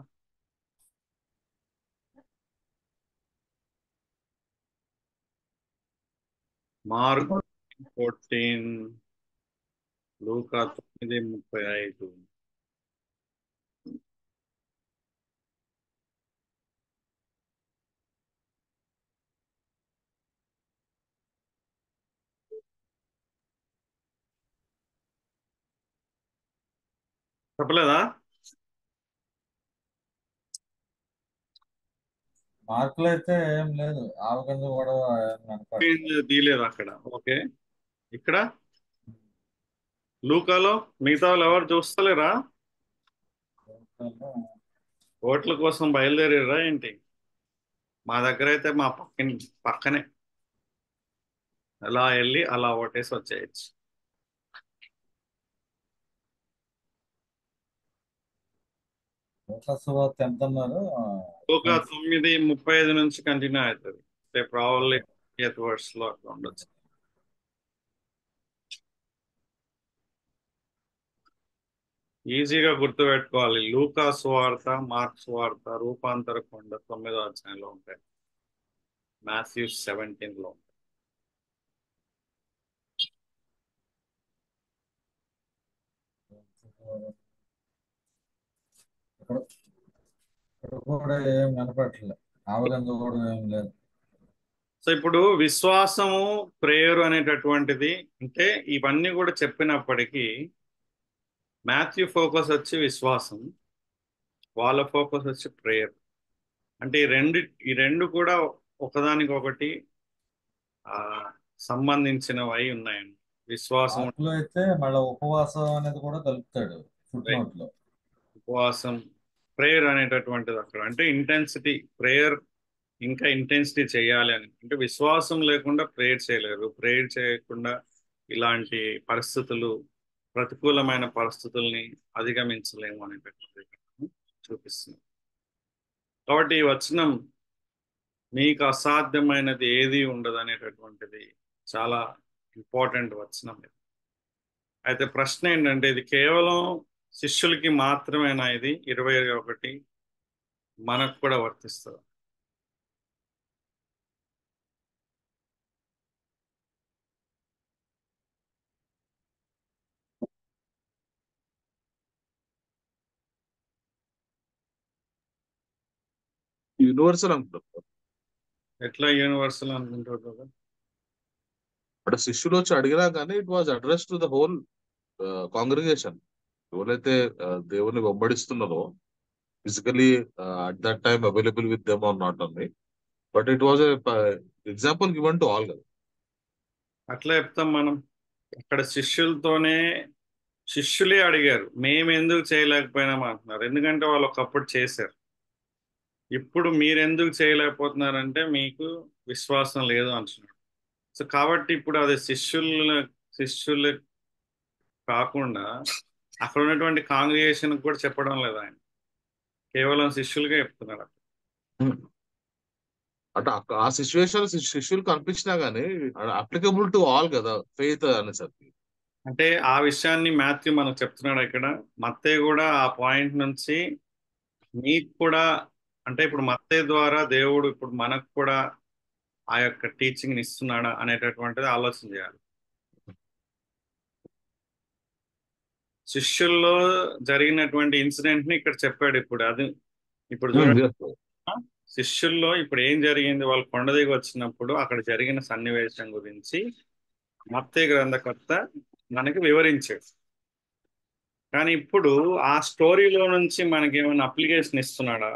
మార్క్ 14, లూకా 9:35. చెప్పలేదా? మార్కులు అయితే ఏం లేదు, ఆవగింజ కూడా ఏం కనపడట్లేదు. తీయలేదు అక్కడ. ఓకే, ఇక్కడ లూకాలో మిగతా వాళ్ళు ఎవరు చూస్తలేరా? ఓట్ల కోసం బయలుదేరారా ఏంటి? మా దగ్గర అయితే మా పక్కనే అలా వెళ్ళి అలా ఓటేసి వచ్చేయచ్చు. సువార్త ఎంత అన్నారు? లూకా 9:35 నుంచి కంటిన్యూ అవుతుంది. ప్రాబబ్లీ 8th verse లో అట్లా ఉండొచ్చు. ఈజీగా గుర్తుపెట్టుకోవాలి. లూకా సువార్త, మార్క్ సువార్త, రూపాంతర కొండ 9వ అధ్యాయంలో ఉంటాయి, మాథ్యూ 17లో ఉంటాయి. ఇక్కడ కూడా ఏం కనపడట్లేదు, ఆవగింజ కూడా ఏం లేదు. సో ఇప్పుడు విశ్వాసము, ప్రేయర్ అనేటటువంటిది అంటే ఇవన్నీ కూడా చెప్పినప్పటికీ మాథ్యూ ఫోకస్ వచ్చి విశ్వాసం, వాళ్ళ ఫోకస్ వచ్చి ప్రేయర్. అంటే ఈ రెండు కూడా ఒకదానికొకటి సంబంధించినవి ఉన్నాయండి. విశ్వాసం, మార్కులో అయితే మళ్ళీ ఉపవాసం అనేది కూడా కలుపుతాడు ఫుట్ నోట్ లో. ఉపవాసం, ప్రేయర్ అనేటటువంటిది అక్కడ అంటే ఇంటెన్సిటీ. ప్రేయర్ ఇంకా ఇంటెన్సిటీ చేయాలి అని అంటే విశ్వాసం లేకుండా ప్రేయర్ చేయలేరు, ప్రేయర్ చేయకుండా ఇలాంటి పరిస్థితులు, ప్రతికూలమైన పరిస్థితుల్ని అధిగమించలేము అనేటటువంటి చూపిస్తుంది. కాబట్టి ఈ వచనం మీకు అసాధ్యమైనది ఏది ఉండదు అనేటటువంటిది చాలా ఇంపార్టెంట్ వచనం. అయితే ప్రశ్న ఏంటంటే ఇది కేవలం శిష్యులకి మాత్రమేనా? ఇది 21 మనకు కూడా వర్తిస్తుంది. యూనివర్సల్ అనుకుంటారు. ఎట్లా యూనివర్సల్ అనుకుంటారు? అంటే శిష్యులు వచ్చి అడిగినా కానీ it was address to the whole congregation. ఎవరైతే దేవుని వెంబడిస్తున్నారో physically at that time available with them or not only, but it was example given to all కదా. అట్లా చెప్తాం మనం. అక్కడ శిష్యులే అడిగారు, మేము ఎందుకు చేయలేకపోయినాం అంటున్నారు. ఎందుకంటే వాళ్ళు ఒకప్పుడు చేశారు. ఇప్పుడు మీరు ఎందుకు చేయలేకపోతున్నారంటే మీకు విశ్వాసం లేదు అంటున్నారు. సో కాబట్టి ఇప్పుడు అది శిష్యులు కాకుండా అక్కడ ఉన్నటువంటి కాంగ్రిగేషన్ కూడా చెప్పడం లేదు ఆయన, కేవలం శిష్యులుగా చెప్తున్నారు. అంటే ఆ సిచ్యువేషన్ శిష్యులు కనిపించినా గానీ అప్లికబుల్ టు ఆల్ కదా ఫెయిత్ అనేసరికి. అంటే ఆ విషయాన్ని మాథ్యూ మనకు చెప్తున్నాడు ఇక్కడ. మత్తయి కూడా ఆ పాయింట్ నుంచి మీకు కూడా అంటే ఇప్పుడు మత్తయి ద్వారా దేవుడు ఇప్పుడు మనకు కూడా ఆ యొక్క టీచింగ్ ఇస్తున్నాడా అనేటటువంటిది ఆలోచన చేయాలి. శిష్యుల్లో జరిగినటువంటి ఇన్సిడెంట్ ని ఇక్కడ చెప్పాడు. ఇప్పుడు చూడండి, శిష్యుల్లో ఇప్పుడు ఏం జరిగింది, వాళ్ళు కొండ దిగి వచ్చినప్పుడు అక్కడ జరిగిన సన్నివేశం గురించి మత్తయి గ్రంథకర్త మనకి వివరించాడు. కానీ ఇప్పుడు ఆ స్టోరీలో నుంచి మనకి ఏమైనా అప్లికేషన్ ఇస్తున్నాడా,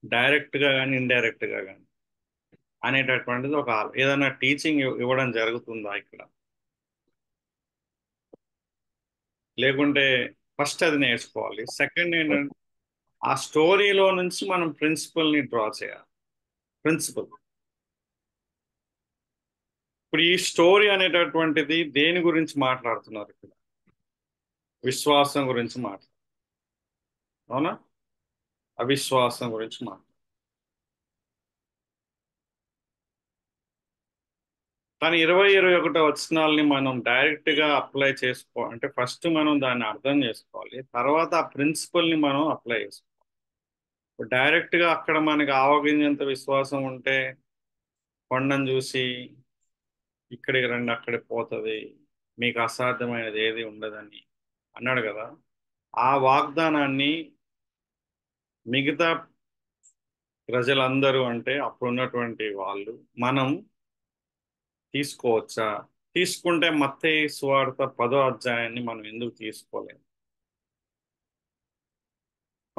డైరెక్ట్ గా కానీ ఇండైరెక్ట్ గా కానీ అనేటటువంటిది ఏదైనా టీచింగ్ ఇవ్వడం జరుగుతుందా ఇక్కడ? లేకుంటే ఫస్ట్ అది నేర్చుకోవాలి. సెకండ్ ఏంటంటే ఆ స్టోరీలో నుంచి మనం ప్రిన్సిపల్ని డ్రా చేయాలి. ప్రిన్సిపల్ ఇప్పుడు ఈ స్టోరీ అనేటటువంటిది దేని గురించి మాట్లాడుతున్నారు ఇక్కడ? విశ్వాసం గురించి మాట్లాడు, అవునా? అవిశ్వాసం గురించి మాట్లాడు. కానీ 20-21 వచనాలని మనం డైరెక్ట్ గా అప్లై అంటే ఫస్ట్ మనం దాన్ని అర్థం చేసుకోవాలి, తర్వాత ఆ ప్రిన్సిపల్ని మనం అప్లై చేసుకోవాలి. డైరెక్ట్ గా అక్కడ మనకి ఆవగింజంత విశ్వాసం ఉంటే కొండను చూసి ఇక్కడికి రండి అక్కడికి పోతుంది, మీకు అసాధ్యమైనది ఏది ఉండదని అన్నాడు కదా. ఆ వాగ్దానాన్ని మిగతా ప్రజలందరూ అంటే అప్పుడున్నటువంటి వాళ్ళు మనం తీసుకోవచ్చా? తీసుకుంటే మత్తయి సువార్త 10వ అధ్యాయాన్ని మనం ఎందుకు తీసుకోలేము?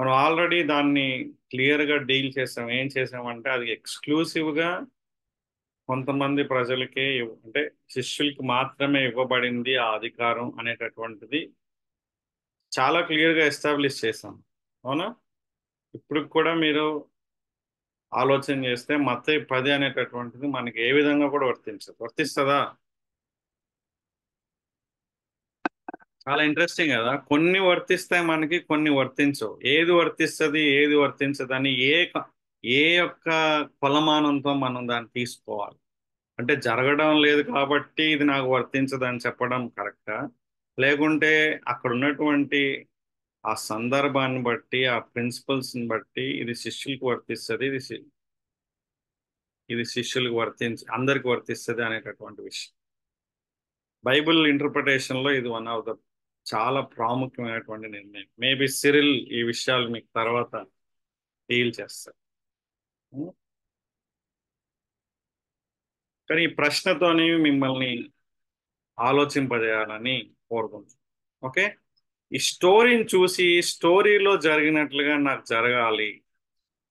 మనం ఆల్రెడీ దాన్ని క్లియర్గా డీల్ చేసాం. ఏం చేసామంటే అది ఎక్స్క్లూసివ్గా కొంతమంది ప్రజలకే అంటే శిష్యులకి మాత్రమే ఇవ్వబడింది ఆ అధికారం అనేటటువంటిది చాలా క్లియర్గా ఎస్టాబ్లిష్ చేసాం. అవునా? ఇప్పుడు కూడా మీరు ఆలోచన చేస్తే మత్తయి 10 అనేటటువంటిది మనకి ఏ విధంగా కూడా వర్తిస్తుందా? చాలా ఇంట్రెస్టింగ్ కదా. కొన్ని వర్తిస్తాయి మనకి, కొన్ని వర్తించవు. ఏది వర్తిస్తుంది ఏది వర్తించదు అని ఏ యొక్క కొలమానంతో మనం దాన్ని తీసుకోవాలి? అంటే జరగడం లేదు కాబట్టి ఇది నాకు వర్తించదు అని చెప్పడం కరెక్టా, లేకుంటే అక్కడ ఉన్నటువంటి ఆ సందర్భాన్ని బట్టి ఆ ప్రిన్సిపల్స్ని బట్టి ఇది శిష్యులకు వర్తిస్తుంది, ఇది శిష్యులకు అందరికి వర్తిస్తుంది అనేటటువంటి విషయం. బైబిల్ ఇంటర్ప్రిటేషన్లో ఇది వన్ ఆఫ్ ద చాలా ప్రాముఖ్యమైనటువంటి నిర్ణయం. మేబీ సిరిల్ ఈ విషయాలు మీకు తర్వాత డీల్ చేస్తారు. కానీ ఈ ప్రశ్నతోని మిమ్మల్ని ఆలోచింపజేయాలని కోరుకుంటున్నాను. ఓకే, ఈ స్టోరీని చూసి స్టోరీలో జరిగినట్లుగా నాకు జరగాలి,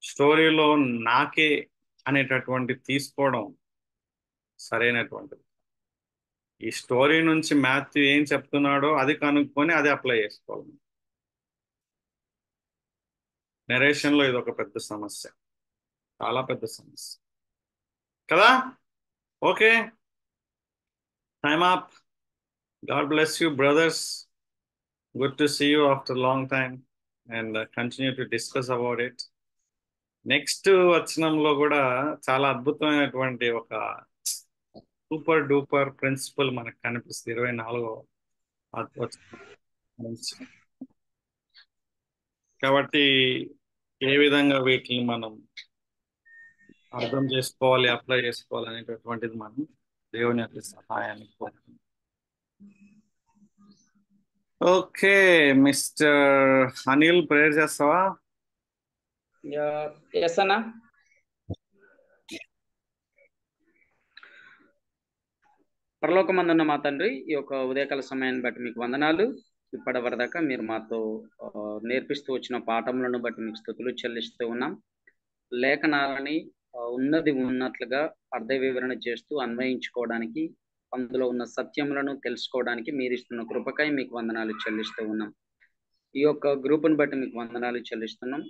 స్టోరీలో నాకే అనేటటువంటి తీసుకోవడం సరైనటువంటిది. ఈ స్టోరీ నుంచి మాథ్యూ ఏం చెప్తున్నాడో అది కనుక్కొని అది అప్లై చేసుకోవాలి. నెరేషన్లో ఇది ఒక పెద్ద సమస్య, చాలా పెద్ద సమస్య కదా. Okay, time up. God bless you brothers. Good to see you after long time and continue to discuss about it. Next వచనంలో కూడా చాలా అద్భుతమైనటువంటి ఒక సూపర్ డూపర్ ప్రిన్సిపల్ మనకు కనిపిస్తుంది 24వ నుంచి. కాబట్టి ఏ విధంగా వీటిని మనం అర్థం చేసుకోవాలి, అప్లై చేసుకోవాలి అనేటటువంటిది మనం దేవుని యొక్క సహాయాన్ని కోరుకుంటాం. ఓకే, మిస్టర్ అనిల్ ప్రేయర్ చేస్తావా? ఎస్ అన్నా. పరలోకమందున్న మా తండ్రి, ఈ యొక్క ఉదయకాల సమయాన్ని బట్టి మీకు వందనాలు. ఇప్పటి వరదాకా మీరు మాతో నేర్పిస్తూ వచ్చిన పాఠములను బట్టి మీకు స్తుతులు చెల్లిస్తూ ఉన్నాం. లేఖనాలని ఉన్నది ఉన్నట్లుగా అర్థ వివరణ చేస్తూ అన్వయించుకోవడానికి, అందులో ఉన్న సత్యములను తెలుసుకోవడానికి మీరు ఇస్తున్న కృపకై మీకు వందనాలు చెల్లిస్తూ ఉన్నాం. ఈ యొక్క గ్రూపును బట్టి మీకు వందనాలు చెల్లిస్తున్నాం.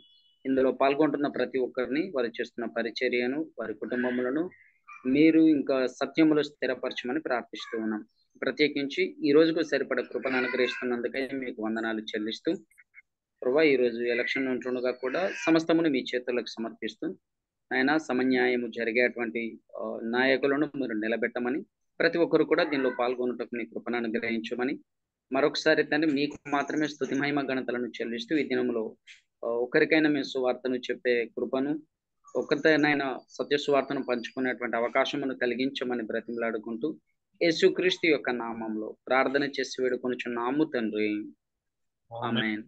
ఇందులో పాల్గొంటున్న ప్రతి ఒక్కరిని, వారు చేస్తున్న పరిచర్యను, వారి కుటుంబములను మీరు ఇంకా సత్యములు స్థిరపరచమని ప్రార్థిస్తూ ఉన్నాం. ప్రత్యేకించి ఈ రోజుకు సరిపడ కృపను అనుగ్రహిస్తున్నందుకై మీకు వందనాలు చెల్లిస్తూ, ప్రభా ఈ రోజు ఎలక్షన్ ఉంటుండగా కూడా సమస్తమును మీ చేతులకు సమర్పిస్తూ, ఆయన సమన్యాయము జరిగేటువంటి నాయకులను మీరు నిలబెట్టమని, ప్రతి ఒక్కరు కూడా దీనిలో పాల్గొనటకు మీ కృపను అనుగ్రహించమని మరొకసారి తండ్రి మీకు మాత్రమే స్తుతి మహిమ ఘనతలను చెల్లిస్తూ, ఈ దినంలో ఒకరికైనా మేము సువార్తను చెప్పే కృపను, ఒకరితోనైనా సత్య సువార్తను పంచుకునేటువంటి అవకాశమును కలిగించమని బ్రతిమలాడుకుంటూ, యేసుక్రీస్తు యొక్క నామంలో ప్రార్థన చేసి వేడుకొనుచున్నాము తండ్రి. ఆమేన్.